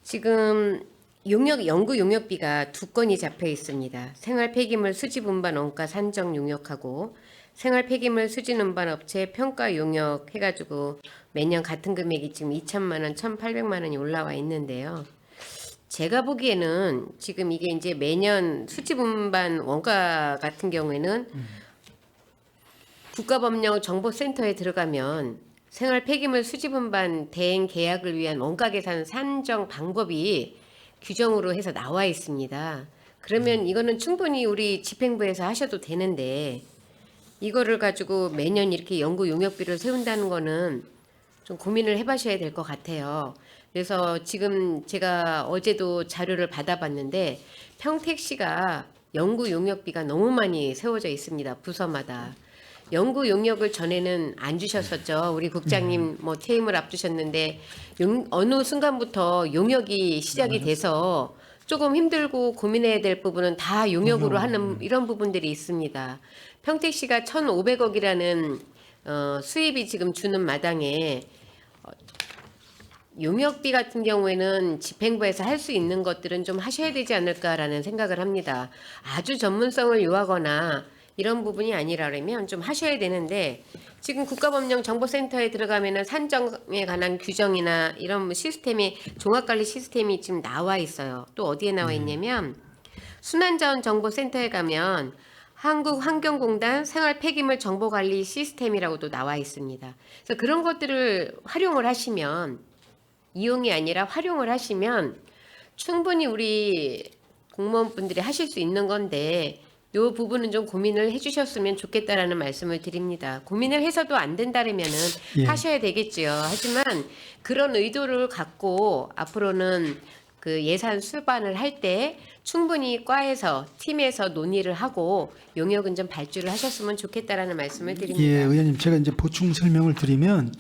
지금 연구 용역비가 2건이 잡혀 있습니다. 생활 폐기물 수집 운반 원가 산정 용역하고 생활 폐기물 수집 운반 업체 평가 용역 해가지고 매년 같은 금액이 지금 2천만 원, 1,800만 원이 올라와 있는데요. 제가 보기에는 지금 이게 이제 매년 수집 운반 원가 같은 경우에는 국가법령정보센터에 들어가면 생활 폐기물 수집 운반 대행 계약을 위한 원가 계산 산정 방법이 규정으로 해서 나와 있습니다. 그러면 이거는 충분히 우리 집행부에서 하셔도 되는데 이거를 가지고 매년 이렇게 연구 용역비를 세운다는 거는 좀 고민을 해봐셔야 될 것 같아요. 그래서 지금 제가 어제도 자료를 받아봤는데 평택시가 연구 용역비가 너무 많이 세워져 있습니다. 부서마다. 연구 용역을 전에는 안 주셨었죠. 우리 국장님 뭐 퇴임을 앞두셨는데 어느 순간부터 용역이 시작이 돼서 조금 힘들고 고민해야 될 부분은 다 용역으로 하는 이런 부분들이 있습니다. 평택시가 1,500억이라는 수입이 지금 주는 마당에 용역비 같은 경우에는 집행부에서 할 수 있는 것들은 좀 하셔야 되지 않을까라는 생각을 합니다. 아주 전문성을 요하거나 이런 부분이 아니라면 좀 하셔야 되는데 지금 국가법령정보센터에 들어가면은 산정에 관한 규정이나 이런 시스템이 종합관리 시스템이 지금 나와 있어요. 또 어디에 나와 있냐면 순환자원정보센터에 가면 한국환경공단 생활폐기물 정보관리 시스템이라고도 나와 있습니다. 그래서 그런 것들을 활용을 하시면 이용이 아니라 활용을 하시면 충분히 우리 공무원분들이 하실 수 있는 건데 이 부분은 좀 고민을 해주셨으면 좋겠다라는 말씀을 드립니다. 고민을 해서도 안 된다면은 예. 하셔야 되겠지요. 하지만 그런 의도를 갖고 앞으로는 그 예산 수반을 할 때 충분히 과에서 팀에서 논의를 하고 용역은 좀 발주를 하셨으면 좋겠다라는 말씀을 드립니다. 예, 의원님 제가 이제 보충 설명을 드리면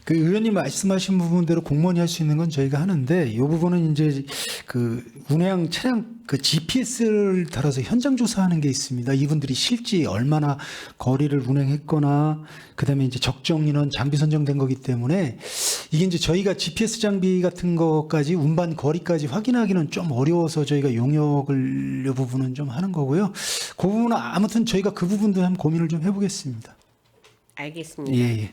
그 의원님 말씀하신 부분대로 공무원이 할 수 있는 건 저희가 하는데 이 부분은 이제 그 운행 차량 그 GPS를 달아서 현장 조사하는 게 있습니다. 이분들이 실제 얼마나 거리를 운행했거나 그다음에 이제 적정 인원 장비 선정된 거기 때문에 이게 이제 저희가 GPS 장비 같은 것까지 운반 거리까지 확인하기는 좀 어려워서 저희가 용역을 이 부분은 좀 하는 거고요. 그 부분은 아무튼 저희가 그 부분도 한번 고민을 좀 해보겠습니다. 알겠습니다. 예, 예.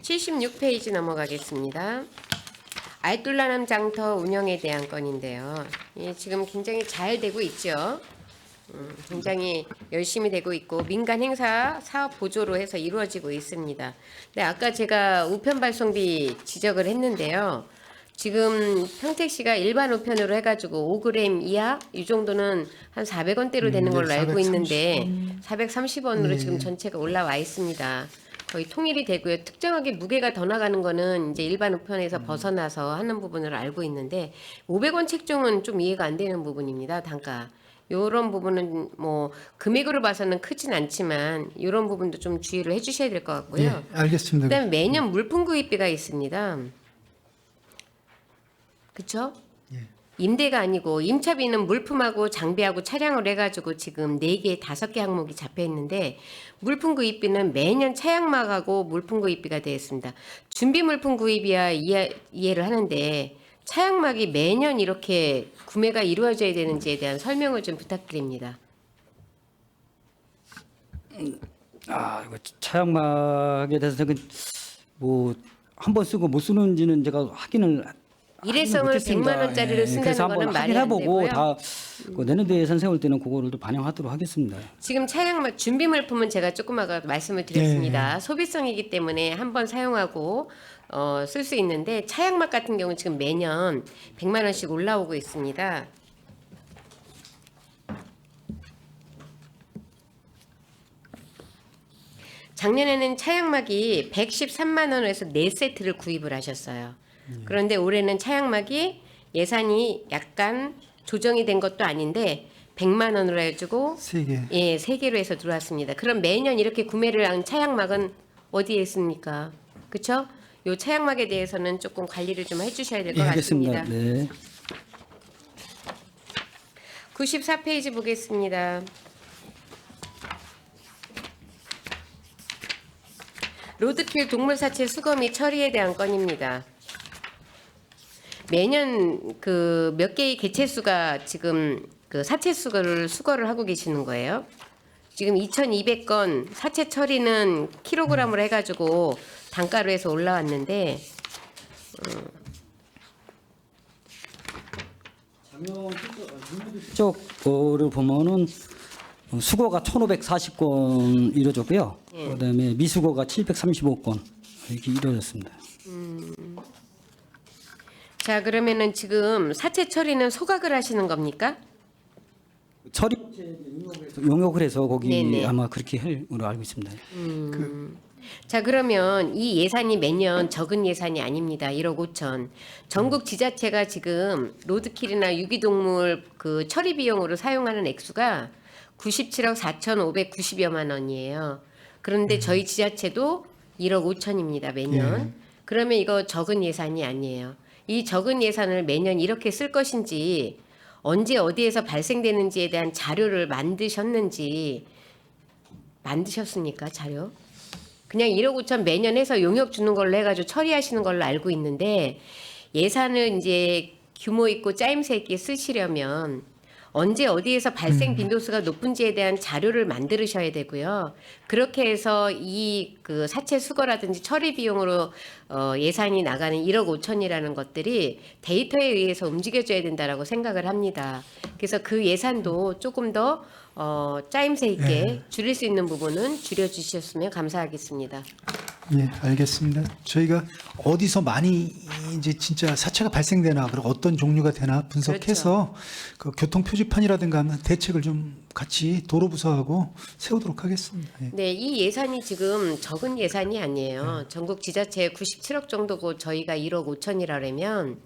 76페이지 넘어가겠습니다. 알뜰라남 장터 운영에 대한 건인데요. 예, 지금 굉장히 잘 되고 있죠. 굉장히 열심히 되고 있고 민간 행사 사업 보조로 해서 이루어지고 있습니다. 네, 아까 제가 우편 발송비 지적을 했는데요. 지금 평택시가 일반 우편으로 해가지고 5g 이하 이 정도는 한 400원대로 되는 걸로 알고 있는데 430원으로 지금 전체가 올라와 있습니다. 거의 통일이 되고요. 특정하게 무게가 더 나가는 거는 이제 일반 우편에서 벗어나서 하는 부분을 알고 있는데 500원 책종은 좀 이해가 안 되는 부분입니다. 단가. 요런 부분은 뭐 금액으로 봐서는 크진 않지만 이런 부분도 좀 주의를 해주셔야 될 것 같고요. 예, 알겠습니다. 그다음에 매년 물품 구입비가 있습니다. 그렇죠? 임대가 아니고 임차비는 물품하고 장비하고 차량을 해가지고 지금 4개, 5개 항목이 잡혀 있는데 물품 구입비는 매년 차량막하고 물품 구입비가 되어 있습니다. 준비 물품 구입이야 이해를 하는데 차량막이 매년 이렇게 구매가 이루어져야 되는지에 대한 설명을 좀 부탁드립니다. 이거 차량막에 대해서 뭐 한 번 쓰고 못 쓰는지는 제가 확인을 일회성을 100만 원짜리를 쓴다는 그래서 거는 한번 말이 안 확인해보고 되고요. 다 내년도 예산 세울 때는 그거를 또 반영하도록 하겠습니다. 지금 차량막 준비 물품은 제가 조금 아까 말씀을 드렸습니다. 소비성이기 때문에 한번 사용하고 쓸 수 있는데 차량막 같은 경우는 지금 매년 100만 원씩 올라오고 있습니다. 작년에는 차량막이 113만 원에서 4세트를 구입을 하셨어요. 그런데 올해는 차량막이 예산이 약간 조정이 된 것도 아닌데 100만 원으로 해가지고 3개. 예, 3개로 해서 들어왔습니다. 그럼 매년 이렇게 구매를 한 차량막은 어디에 있습니까? 그렇죠? 요 차량막에 대해서는 조금 관리를 좀 해주셔야 될 것 예, 알겠습니다. 같습니다. 네. 94페이지 보겠습니다. 로드킬 동물 사체 수거 및 처리에 대한 건입니다. 매년 그 몇 개의 개체 수가 지금 그 사체 수거를 하고 계시는 거예요. 지금 2,200건 사체 처리는 킬로그램으로 해가지고 단가로 해서 올라왔는데 쪽 거를 보면은 수거가 1,540건 이루어졌고요. 그다음에 미수거가 735건 이렇게 이루어졌습니다. 자 그러면은 지금 사체 처리는 소각을 하시는 겁니까? 처리 용역을 해서 거기 네네. 아마 그렇게 할 걸로 알고 있습니다. 자 그러면 이 예산이 매년 적은 예산이 아닙니다. 1억 5천. 전국 지자체가 지금 로드킬이나 유기동물 그 처리 비용으로 사용하는 액수가 97억 4,590여만 원이에요. 그런데 저희 지자체도 1억 5천입니다. 매년. 그러면 이거 적은 예산이 아니에요. 이 적은 예산을 매년 이렇게 쓸 것인지 언제 어디에서 발생되는지에 대한 자료를 만드셨습니까? 자료? 그냥 1억 5천 매년 해서 용역 주는 걸로 해가지고 처리하시는 걸로 알고 있는데 예산을 이제 규모 있고 짜임새 있게 쓰시려면 언제 어디에서 발생 빈도수가 높은지에 대한 자료를 만들으셔야 되고요. 그렇게 해서 이 그 사채 수거라든지 처리 비용으로 예산이 나가는 1억 5천이라는 것들이 데이터에 의해서 움직여져야 된다라고 생각을 합니다. 그래서 그 예산도 조금 더 짜임새 있게 줄일 수 있는 부분은 줄여주셨으면 감사하겠습니다. 예, 알겠습니다. 저희가 어디서 많이 이제 진짜 사체가 발생되나 그리고 어떤 종류가 되나 분석해서 그 교통 표지판이라든가 하면 대책을 좀 같이 도로부서하고 세우도록 하겠습니다. 예. 네, 이 예산이 지금 적은 예산이 아니에요. 전국 지자체 97억 정도고 저희가 1억 5천이라면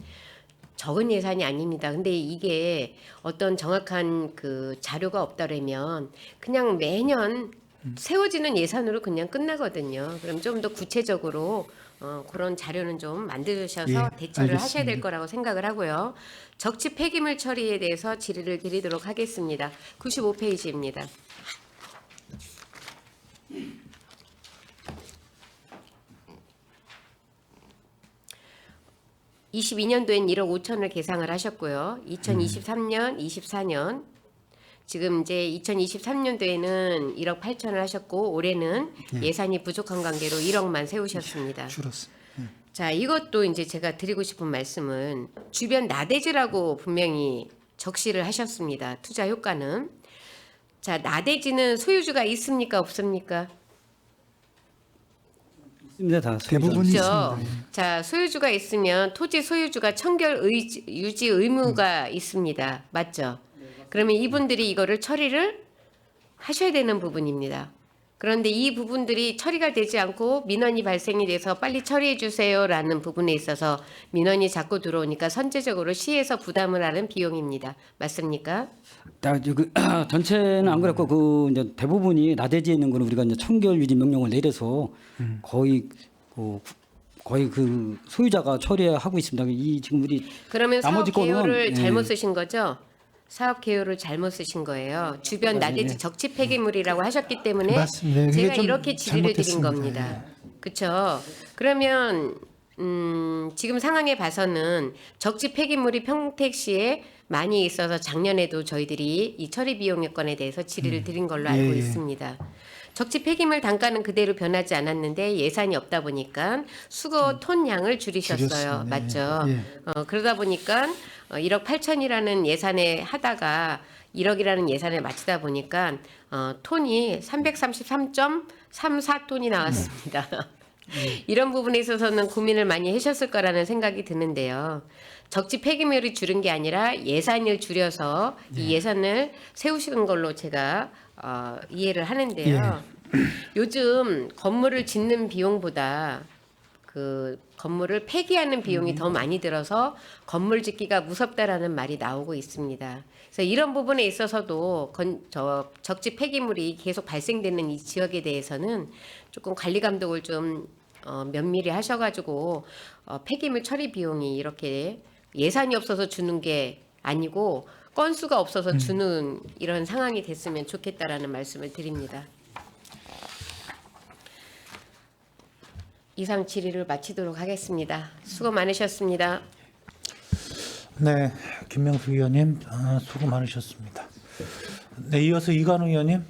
적은 예산이 아닙니다. 근데 이게 어떤 정확한 그 자료가 없다라면 그냥 매년 세워지는 예산으로 그냥 끝나거든요. 그럼 좀 더 구체적으로 그런 자료는 좀 만드셔서 예, 대처를 하셔야 될 알겠습니다. 거라고 생각을 하고요. 적치 폐기물 처리에 대해서 질의를 드리도록 하겠습니다. 95페이지입니다. (22년도엔) 1억 5천을 계상을 하셨고요. 2023년, 24년 지금 이제 2023년도에는 1억 8천을 하셨고 올해는 예산이 부족한 관계로 1억만 세우셨습니다. 줄었습니다. 자, 이것도 이제 제가 드리고 싶은 말씀은 주변 나대지라고 분명히 적시를 하셨습니다. 투자 효과는. 자, 나대지는 소유주가 있습니까? 없습니까? 있습니다. 다 대부분이 있죠. 있습니다. 자, 소유주가 있으면 토지 소유주가 청결 유지 의무가 있습니다. 맞죠? 그러면 이분들이 이거를 처리를 하셔야 되는 부분입니다. 그런데 이 부분들이 처리가 되지 않고 민원이 발생이 돼서 빨리 처리해 주세요라는 부분에 있어서 민원이 자꾸 들어오니까 선제적으로 시에서 부담을 하는 비용입니다. 맞습니까? 전체는 안 그렇고 그 이제 대부분이 나대지에 있는 거는 우리가 이제 청결 유지 명령을 내려서 거의 그 소유자가 처리하고 있습니다. 이 지금 우리 그러면 사업 나머지 거는, 개요를 예. 잘못 쓰신 거죠? 사업 개요를 잘못 쓰신 거예요. 주변 나대지 적치 폐기물이라고 하셨기 때문에 맞습니다. 그게 제가 좀 이렇게 질의를 드린 잘못됐습니다. 겁니다. 그렇죠? 그러면 지금 상황에 봐서는 적치 폐기물이 평택시에 많이 있어서 작년에도 저희들이 이 처리 비용 여건에 대해서 질의를 드린 걸로 알고 예. 있습니다. 적치 폐기물 단가는 그대로 변하지 않았는데 예산이 없다 보니까 수거 톤 양을 줄이셨어요. 줄였습니다. 맞죠? 예. 그러다 보니까 1억 8천이라는 예산에 하다가 1억이라는 예산에 맞추다 보니까 톤이 333.34톤이 나왔습니다. 이런 부분에 있어서는 고민을 많이 하셨을 거라는 생각이 드는데요. 적지 폐기물이 줄은 게 아니라 예산을 줄여서 이 예산을 세우시는 걸로 제가 이해를 하는데요. 요즘 건물을 짓는 비용보다 그 건물을 폐기하는 비용이 더 많이 들어서 건물 짓기가 무섭다라는 말이 나오고 있습니다. 그래서 이런 부분에 있어서도 적지 폐기물이 계속 발생되는 이 지역에 대해서는 조금 관리 감독을 좀 면밀히 하셔가지고 폐기물 처리 비용이 이렇게 예산이 없어서 주는 게 아니고 건수가 없어서 주는 이런 상황이 됐으면 좋겠다라는 말씀을 드립니다. 이상 질의를 마치도록 하겠습니다. 수고 많으셨습니다. 네, 김명수 의원님 수고 많으셨습니다. 네, 이어서 이관우 의원님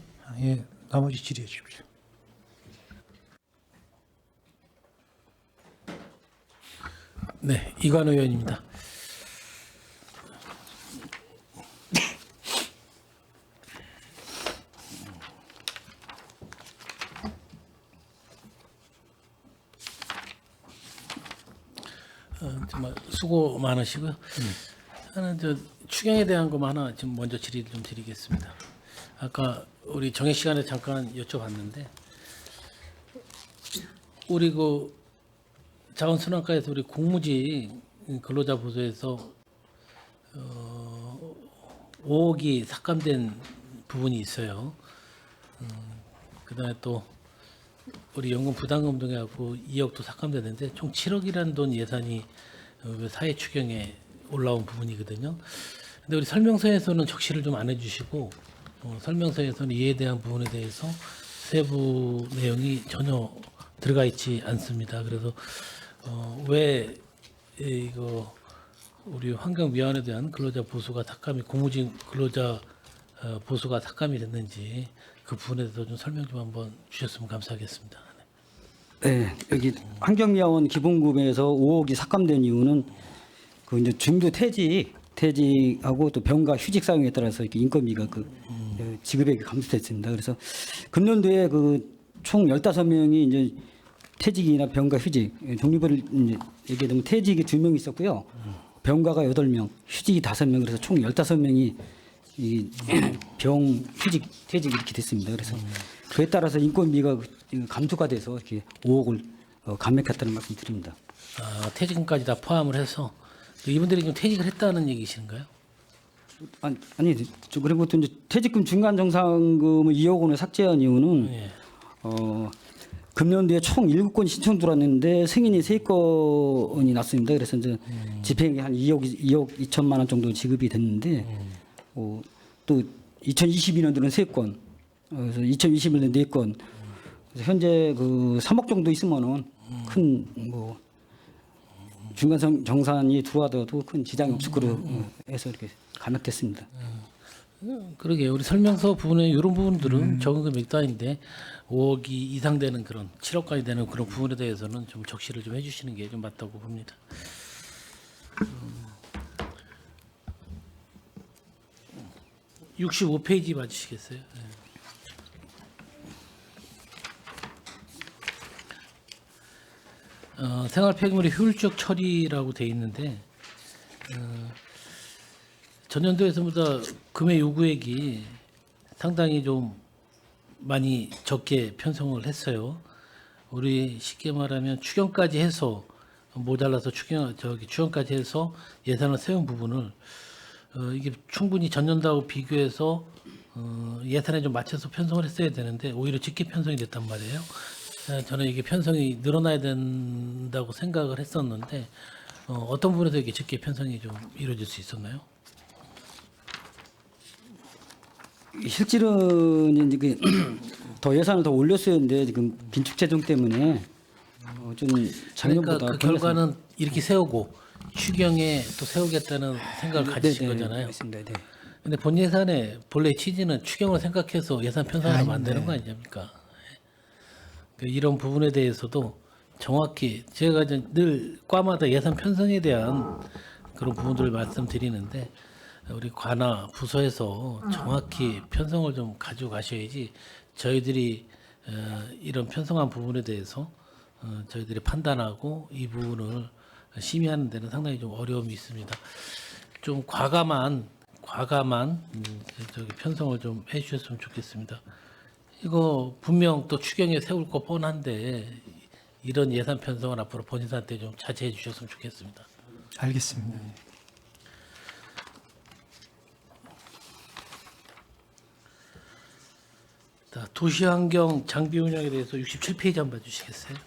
나머지 질의해 주십시오. 네, 이관우 의원입니다. 정말 수고 많으시고요. 저는 추경에 대한 것만 하나 지금 먼저 질의를 좀 드리겠습니다. 아까 우리 정해 시간에 잠깐 여쭤봤는데 우리 그 자원순환과에서 우리 공무지 근로자 보조에서 5억이 삭감된 부분이 있어요. 그다음에 또 우리 연금 부담금 등하고 2억도 삭감되는데 총 7억이라는 돈 예산이 사회 추경에 올라온 부분이거든요. 근데 우리 설명서에서는 적시를 좀 안 해주시고 설명서에서는 이에 대한 부분에 대해서 세부 내용이 전혀 들어가 있지 않습니다. 그래서 왜 이거 우리 환경미화원에 대한 근로자 보수가 삭감이 공무직 근로자 보수가 삭감이 됐는지 그 부분에 대해서 좀 설명 좀 한번 주셨으면 감사하겠습니다. 네, 여기 환경미화원 기본급에서 5억이 삭감된 이유는 그 이제 중도 퇴직하고 또 병가 휴직 사용에 따라서 이렇게 인건비가 지급액이 감소됐습니다. 그래서 금년도에 그 총 15명이 이제 퇴직이나 병가 휴직 종류별을 이제 얘기하면 퇴직이 2명 있었고요. 병가가 8명, 휴직이 5명, 그래서 총 15명이 이 병, 휴직, 퇴직 이렇게 됐습니다. 그래서 그에 따라서 인건비가 감소가 돼서 이렇게 5억을 감액했다는 말씀 드립니다. 퇴직금까지 다 포함을 해서 이분들이 좀 퇴직을 했다는 얘기신가요? 아니 그리고 또 이제 퇴직금 중간 정산금을 2억 원을 삭제한 이유는 예. 금년도에 총 7건 신청 들어왔는데 승인이 3건이 났습니다. 그래서 이제 집행이 한 2억 2천만 원 정도 지급이 됐는데 또 2022년도는 3건, 그래서 2021년도 4건. 그래서 현재 그 3억 정도 있으면은 큰 뭐 중간 정산이 들어와도 큰 지장이 없을 거로 해서 이렇게 감액됐습니다. 그러게요. 우리 설명서 부분에 이런 부분들은 적은 금액도 아닌데 5억이 이상 되는 그런 7억까지 되는 그런 부분에 대해서는 좀 적시를 좀 해주시는 게 좀 맞다고 봅니다. 65페이지 봐주시겠어요? 네. 생활 폐기물의 효율적 처리라고 돼 있는데 전년도에서보다 금액 요구액이 상당히 좀 많이 적게 편성을 했어요. 우리 쉽게 말하면 추경까지 해서 모자라서 추경까지 해서 예산을 세운 부분을 이게 충분히 전년도하고 비교해서 예산에 좀 맞춰서 편성을 했어야 되는데 오히려 적게 편성이 됐단 말이에요. 저는 이게 편성이 늘어나야 된다고 생각을 했었는데 어떤 부분에서 이게 적게 편성이 좀 이루어질 수 있었나요? 실질은 이제 더 예산을 더 올렸어야 했는데 지금 긴축 재정 때문에 좀 작년보다 그러니까 그 결과는 이렇게 세우고 추경에 또 세우겠다는 생각을 가지신 거잖아요. 맞습니다. 네. 근데 본 예산의 본래 취지는 추경을 생각해서 예산 편성을 만드는 거 아닙니까? 이런 부분에 대해서도 정확히 제가 이제 늘 과마다 예산 편성에 대한 그런 부분들을 말씀드리는데 우리 관하 부서에서 정확히 편성을 좀 가지고 가셔야지 저희들이 이런 편성한 부분에 대해서 저희들이 판단하고 이 부분을 심의하는 데는 상당히 좀 어려움이 있습니다. 좀 과감한 저기 편성을 좀 해주셨으면 좋겠습니다. 이거 분명 또 추경에 세울 거 뻔한데 이런 예산 편성을 앞으로 본인한테 좀 자제해 주셨으면 좋겠습니다. 알겠습니다. 자, 도시환경 장비 운영에 대해서 67페이지 한번 봐주시겠어요?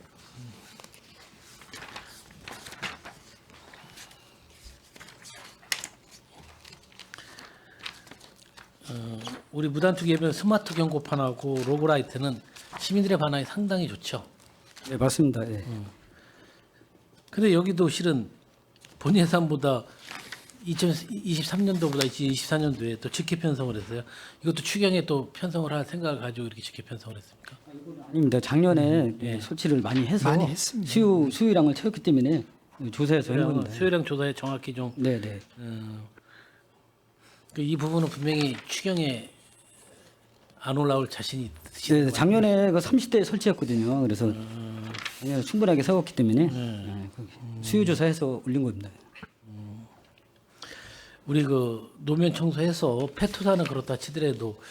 우리 무단투기 해변 스마트 경고판하고 로그라이트는 시민들의 반응이 상당히 좋죠. 네, 맞습니다. 네. 근데 여기도 실은 본 예산보다 2023년도보다 2024년도에 또 직계 편성을 했어요. 이것도 추경에 또 편성을 할 생각을 가지고 이렇게 직계 편성을 했습니까? 아닙니다. 작년에 소치를 많이 해서 많이 했습니다. 수요량을 채웠기 때문에 조사해서 한 겁니다. 수요량 조사에 정확히 좀 네. 이 부분은 분명히 추경에 안 올라올 자신이 있으시죠? 네, 작년에 그 30대 설치했거든요. 그래서 작년에 충분하게 세웠기 때문에 수요 조사해서 올린 겁니다. 우리 그 노면 청소해서 페투사는 그렇다 치더라도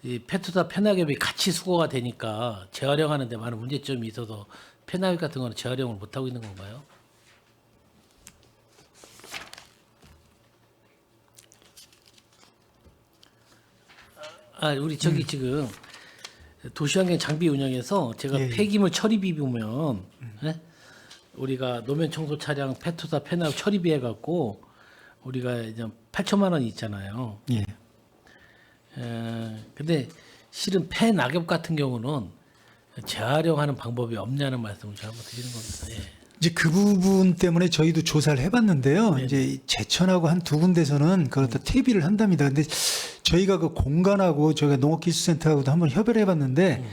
이 페투사 폐낙엽이 같이 수거가 되니까 재활용하는 데 많은 문제점이 있어서 폐낙엽 같은 거는 재활용을 못 하고 있는 건가요? 우리 저기 지금 도시환경 장비 운영에서 제가 폐기물 처리비 보면 우리가 노면 청소 차량 페토사 페나 처리비해 갖고 우리가 이제 8천만 원 있잖아요. 예. 근데 실은 폐 낙엽 같은 경우는 재활용하는 방법이 없냐는 말씀을 제가 한번 드리는 겁니다. 예. 이제 그 부분 때문에 저희도 조사를 해봤는데요. 이제 제천하고 한 두 군데서는 그걸 다 퇴비를 한답니다. 근데 저희가 그 공간하고 저희가 농업기술센터하고도 한번 협의를 해봤는데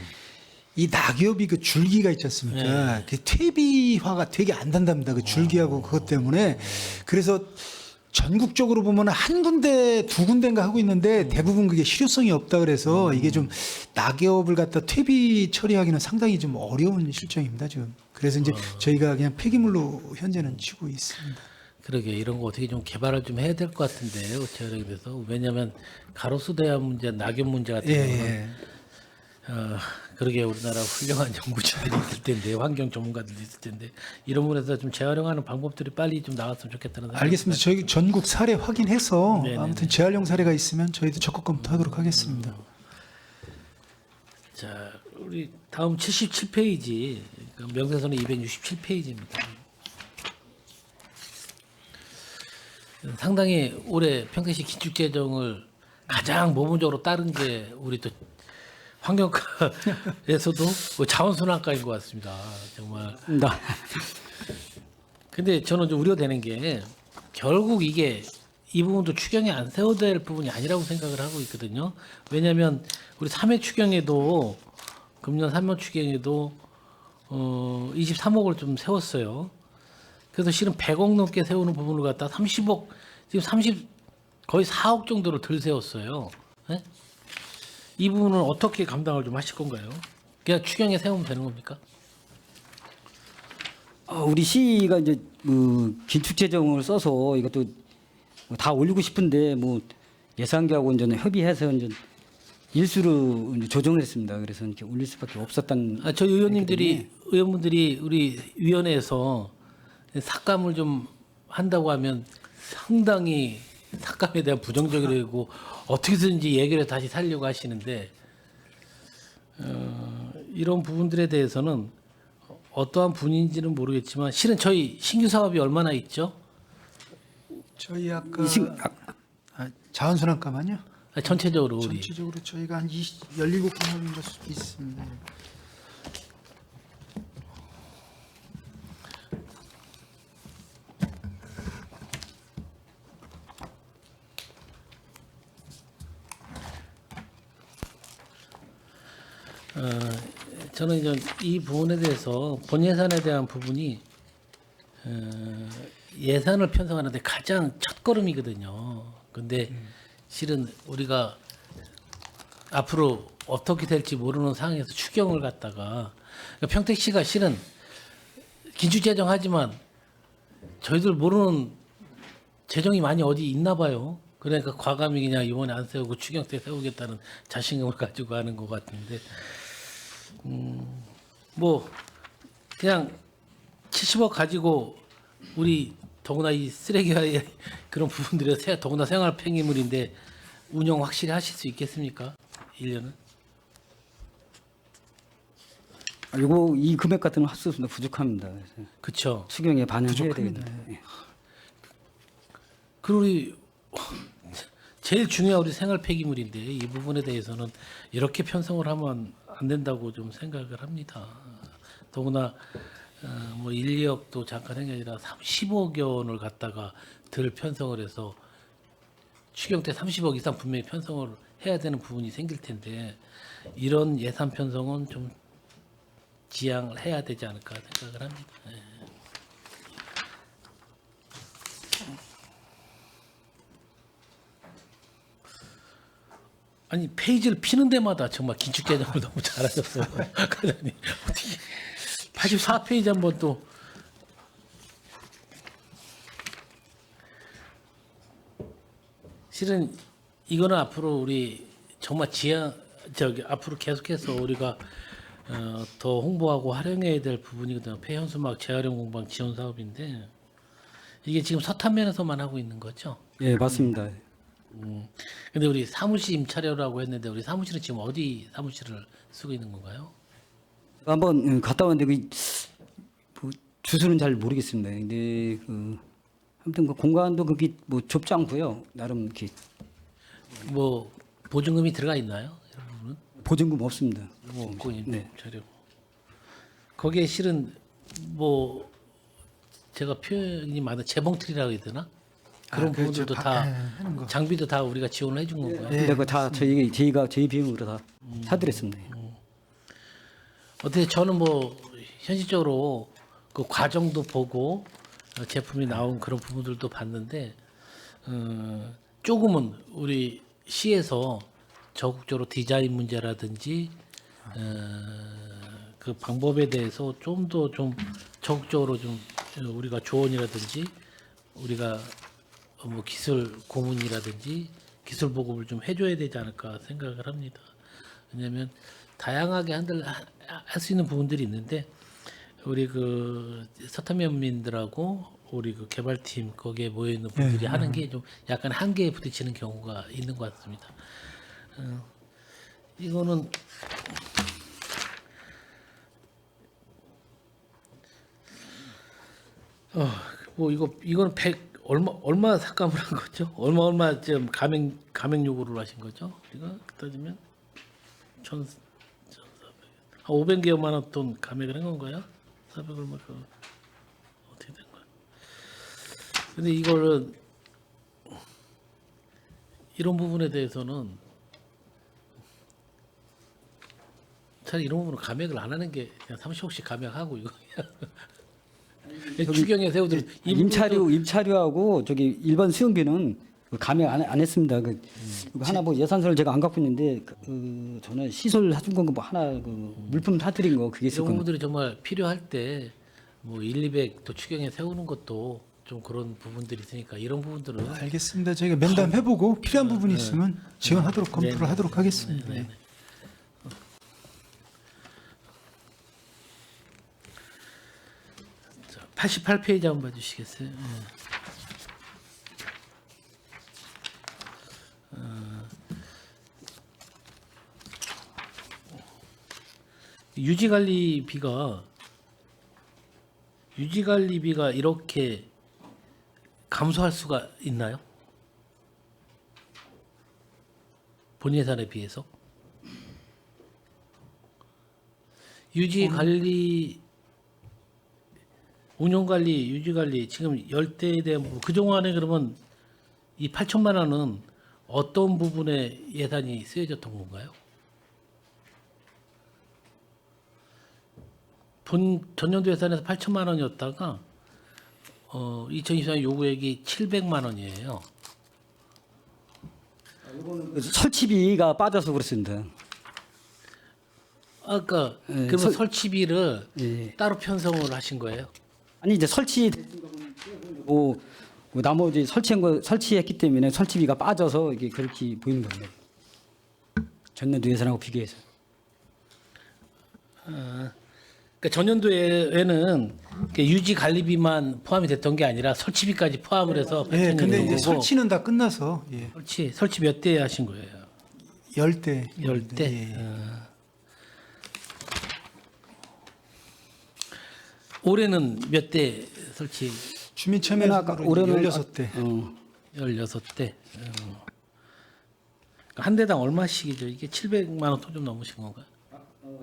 이 낙엽이 그 줄기가 있지 않습니까? 그 퇴비화가 되게 안 된답니다. 그 줄기하고 그것 때문에. 그래서 전국적으로 보면 한 군데, 두 군데인가 하고 있는데 대부분 그게 실효성이 없다 그래서 이게 좀 낙엽을 갖다 퇴비 처리하기는 상당히 좀 어려운 실정입니다, 지금. 그래서 이제 저희가 그냥 폐기물로 현재는 치고 있습니다. 그러게 이런 거 어떻게 좀 개발을 좀 해야 될 것 같은데요. 재활용에 대해서. 왜냐하면 가로수 대야 문제, 낙엽 문제 같은 경우는 그러게 우리나라 훌륭한 연구자들이 있을 텐데 환경 전문가들이 있을 텐데 이런 부분에서 좀 재활용하는 방법들이 빨리 좀 나왔으면 좋겠다는 생각이 알겠습니다. 듭니다. 저희 전국 사례 확인해서 네네네. 아무튼 재활용 사례가 있으면 저희도 적극 검토하도록 하겠습니다. 자, 우리 다음 77페이지 명세서는 267페이지입니다. 상당히 올해 평택시 긴축재정을 가장 모범적으로 따른 게 우리 또 환경과에서도 자원순환과인 것 같습니다. 정말. 근데 저는 좀 우려되는 게 결국 이게 이 부분도 추경에 안 세워야 될 부분이 아니라고 생각을 하고 있거든요. 왜냐하면 우리 3회 추경에도 금년 3월 추경에도 23억을 좀 세웠어요. 그래서 실은 100억 넘게 세우는 부분을 갖다 30억 지금 거의 4억 정도를 덜 세웠어요. 네? 이 부분은 어떻게 감당을 좀 하실 건가요? 그냥 추경에 세우면 되는 겁니까? 우리 시가 이제 뭐 긴축 재정을 써서 이것도 다 올리고 싶은데 뭐 예산계하고 이제 협의해서 이제 일수로 이제 조정했습니다. 그래서 이렇게 올릴 수밖에 없었던. 저희 의원분들이 우리 위원회에서 삭감을 좀 한다고 하면 상당히 삭감에 대한 부정적이고 어떻게든지 얘기를 다시 살려고 하시는데 이런 부분들에 대해서는 어떠한 분인지는 모르겠지만 실은 저희 신규 사업이 얼마나 있죠? 저희 아까 자원순환과만요. 전체적으로 우리 전체적으로 저희가 한 17건 하는 것 있습니다. 저는 이제 이 부분에 대해서 본 예산에 대한 부분이 예산을 편성하는데 가장 첫걸음이거든요. 근데 실은 우리가 앞으로 어떻게 될지 모르는 상황에서 추경을 갖다가 그러니까 평택시가 실은 긴축재정 하지만 저희들 모르는 재정이 많이 어디 있나 봐요. 그러니까 과감히 그냥 이번에 안 세우고 추경 때 세우겠다는 자신감을 가지고 하는 것 같은데 뭐 그냥 70억 가지고 우리 더구나 이 쓰레기와의 그런 부분들이 더구나 생활 폐기물인데 운영 확실히 하실 수 있겠습니까? 1년은? 이거 이 금액 같은 건 할 수 없습니다. 부족합니다. 그래서 그렇죠. 추경에 반영해야 되겠다. 그리고 우리 제일 중요한 우리 생활 폐기물인데 이 부분에 대해서는 이렇게 편성을 하면 안 된다고 좀 생각을 합니다. 더구나 뭐 1, 2억도 잠깐 한 게 아니라 30억 원을 갖다가 덜 편성을 해서 추경 때 30억 이상 분명히 편성을 해야 되는 부분이 생길 텐데 이런 예산 편성은 좀 지양을 해야 되지 않을까 생각을 합니다. 예. 아니 페이지를 피는 데마다 정말 긴축재정을 너무 잘하셨어요. 과장님 어떻게 84페이지 한번 또 실은 이거는 앞으로 우리 정말 앞으로 계속해서 우리가 더 홍보하고 활용해야 될 부분이거든요. 폐현수막 재활용 공방 지원 사업인데 이게 지금 서탄면에서만 하고 있는 거죠? 예, 맞습니다. 근데 우리 사무실 임차료라고 했는데 우리 사무실은 지금 어디 사무실을 쓰고 있는 건가요? 한번 갔다 왔는데 뭐 주소는 잘 모르겠습니다. 근데 그 아무튼 그 공간도 그게 뭐 좁지 않고요. 나름 이렇게 뭐 보증금이 들어가 있나요? 이런 부분은? 보증금 없습니다. 뭐 없고 네. 자료. 거기에 실은 뭐 제가 표현이 많은 재봉틀이라고 해야 되나? 그런 그렇죠. 부분들도 다 하는 거. 장비도 다 우리가 지원을 해준 건가요? 근데 그거 다 저희가 저희 비용으로 다 사드렸습니다. 어떻게 저는 뭐 현실적으로 그 과정도 보고 제품이 나온 그런 부분들도 봤는데 조금은 우리 시에서 적극적으로 디자인 문제라든지 그 방법에 대해서 좀 더 좀 적극적으로 좀 우리가 조언이라든지 우리가 뭐 기술 고문이라든지 기술 보급을 좀 해줘야 되지 않을까 생각을 합니다. 왜냐하면 다양하게 할 수 있는 부분들이 있는데 우리 그 서탄면민들하고 우리 그 개발팀 거기에 모여 있는 분들이 하는 게 좀 약간 한계에 부딪히는 경우가 있는 것 같습니다. 이거는 뭐 이거는 100 얼마 삭감을 한 거죠? 얼마 좀 감액 요구를 하신 거죠? 우리가 따지면 1,400 500여만 원 돈 감액을 한 건가요? 400 얼마 그 어떻게 된 거야? 근데 이거는 이런 부분에 대해서는 차라리 이런 부분은 감액을 안 하는 게 그냥 30억씩 감액하고 이거 추경에 세우들 임차료하고 저기 일반 수용비는 그 감액 안 했습니다. 그 하나 뭐 예산서를 제가 안 갖고 있는데 그 저는 시설 해준 거 뭐 하나 그 물품 사드린 거 그게 있을 이런 겁니다. 부분들이 정말 필요할 때 뭐 1, 200 또 추경에 세우는 것도 좀 그런 부분들이 있으니까 이런 부분들은 알겠습니다. 저희가 면담해보고 필요한 부분이 있으면 지원하도록 검토를 하도록 하겠습니다. 네. 88페이지 한번 봐주시겠어요? 유지관리비가 이렇게 감소할 수가 있나요? 본 예산에 비해서? 운영관리, 유지관리 지금 10대에 대한 부분 그동안에 그러면 이 8천만 원은 어떤 부분에 예산이 쓰여졌던 건가요? 전년도 예산에서 8천만 원이었다가 2024년 요구액이 700만 원이에요. 설치비가 빠져서 그렇습니다. 아까 네, 그러면 설치비를 예. 따로 편성을 하신 거예요? 아니 이제 뭐 나머지 설치했기 때문에 설치비가 빠져서 이게 그렇게 보이는 겁니다. 전년도 예산하고 비교해서. 그러니까 전년도에는 유지 관리비만 포함이 됐던 게 아니라 설치비까지 포함을 해서 예, 8천이 근데 된 이제 거고 설치는 다 끝나서 예, 설치 몇 대 하신 거예요? 10대. 10대. 예. 올해는 몇 대 설치? 주민참여로 올해는 16대. 16대. 한 대당 얼마씩이죠? 이게 700만 원 좀 넘으신 건가요?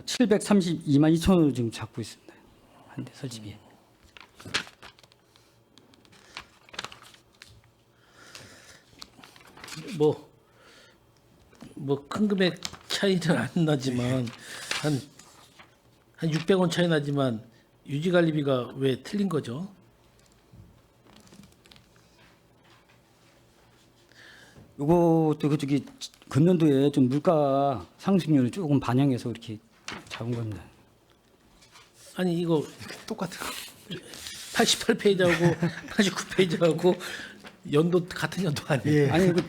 732만 2천 원을 지금 잡고 있습니다. 한 대 설치비. 뭐 큰 금액 차이는 안 나지만 한 600원 차이 나지만 유지 관리비가 왜 틀린 거죠? 요것도 그 저기 금년도에 좀 물가 상승률을 조금 반영해서 이렇게 잡은 겁니다. 아니 이거 똑같은 거. 88페이지하고 89페이지하고 연도 같은 연도 아니에요? 예. 아니 그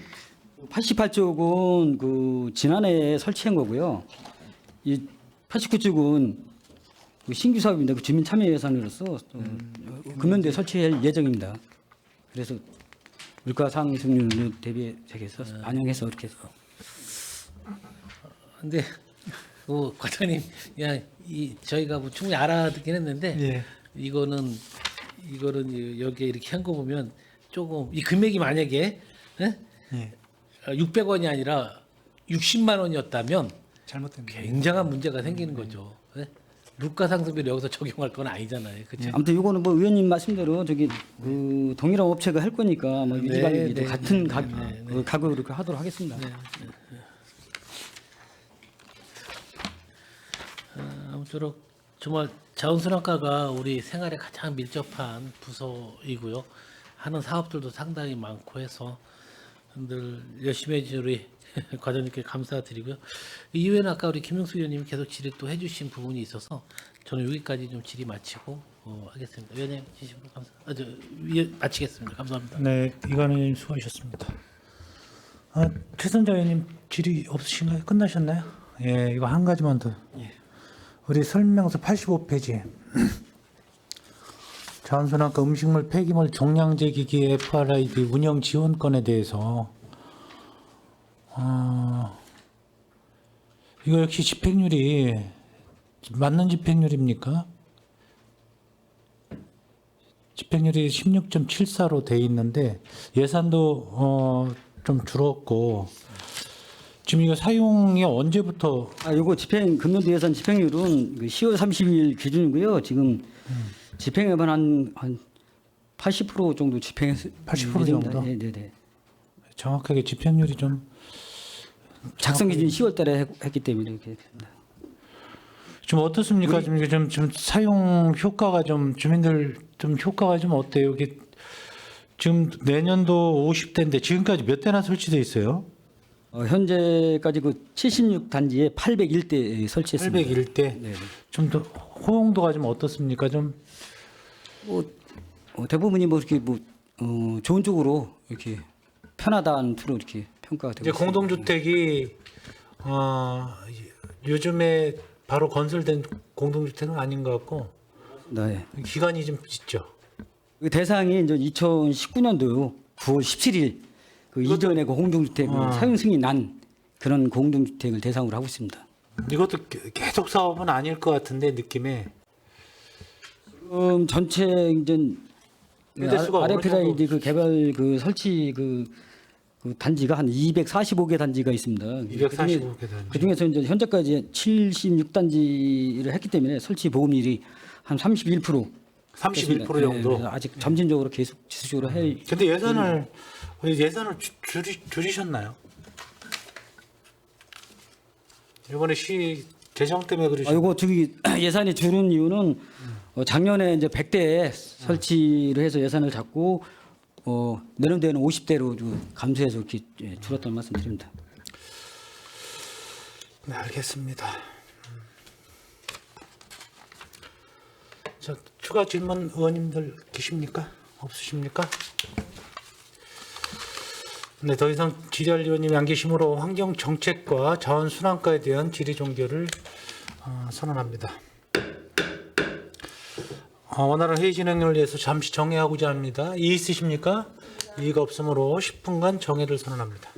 88쪽은 그 지난해 설치한 거고요. 이 89쪽은 그 신규 사업입니다. 그 주민 참여 예산으로서 금년도에 설치할 예정입니다. 그래서 물가 상승률을 대비해서 반영해서 이렇게 해서. 근데 그 과장님 그냥 저희가 뭐 충분히 알아듣긴 했는데 예. 이거는 여기에 이렇게 한 거 보면 조금 이 금액이 만약에 예. 600원이 아니라 60만 원이었다면 잘못된 거. 굉장한 문제가 생기는 거죠. 예? 물가 상승비를 여기서 적용할 건 아니잖아요. 그렇죠? 아무튼 이거는 뭐 의원님 말씀대로 저기 그 동일한 업체가 할 거니까 뭐 유지관리비도 네, 같은 네, 그 가격으로 이렇게 하도록 하겠습니다. 아무쪼록 정말 자원순환과가 우리 생활에 가장 밀접한 부서이고요. 하는 사업들도 상당히 많고 해서 늘 열심히 해주신 우리 과장님께 감사드리고요. 이외에는 아까 우리 김용수 의원님이 계속 질의 또 해주신 부분이 있어서 저는 여기까지 좀 질의 마치고 하겠습니다. 의원님 진심으로 마치겠습니다. 감사합니다. 네, 이관우 의원님 수고하셨습니다. 최선자 의원님 질의 없으신가요? 끝나셨나요? 예, 이거 한 가지만 더. 우리 설명서 85페이지. 자원순환과 음식물 폐기물 종량제 기기 FRID 운영 지원권에 대해서 이거 역시 집행률이 맞는 집행률입니까? 집행률이 16.74로 돼 있는데 예산도 좀 줄었고 지금 이거 사용이 언제부터 요거 금년도 예산 집행률은 그 10월 30일 기준이고요. 지금 집행액은 한 80% 정도 집행했 80% 정도? 네. 정확하게 집행률이 좀 작성 기준 10월 달에 했기 때문에 이렇게 됩니다. 좀 어떻습니까? 지금 이게 좀 사용 효과가 좀 주민들 좀 효과가 좀 어때요? 이게 지금 내년도 50대인데 지금까지 몇 대나 설치돼 있어요? 현재까지 그 76단지에 801대 설치했습니다. 801대. 네. 좀 더 호응도가 좀 어떻습니까? 좀 대부분이 뭐 이렇게 좋은 쪽으로 이렇게 편하다는 투로 이렇게 평가가 되고 이제 있습니다. 공동주택이 요즘에 바로 건설된 공동주택은 아닌 것 같고 네. 기간이 좀 있죠. 그 대상이 이제 2019년도 9월 17일 그 이전에 그 공동주택 사용 승인 난 그런 공동주택을 대상으로 하고 있습니다. 이것도 계속 사업은 아닐 것 같은데 느낌에 전체 이제 일대수가 어느 RFID 그 개발 그 설치 그 단지가 한 245개 단지가 있습니다. 245개 단지. 그 중에서 이제 현재까지 76단지를 했기 때문에 설치 보급률이 한 31%. 31% 정도. 네, 그래서 아직 점진적으로 계속 지수적으로 해. 근데 예산을 줄이셨나요? 이번에 시 재정 때문에 그러셨나요? 이거 저기 예산이 줄은 이유는 작년에 이제 100대 설치를 해서 예산을 잡고 내년도에는 50대로 감소해서 이렇게 줄었다는 말씀드립니다. 네, 알겠습니다. 자, 추가 질문 의원님들 계십니까? 없으십니까? 네, 더 이상 질의할 의원님이 안 계시므로 환경정책과 자원순환과에 대한 질의 종결을 선언합니다. 원활한 회의 진행을 위해서 잠시 정회하고자 합니다. 이의 있으십니까? 이의가 없으므로 10분간 정회를 선언합니다.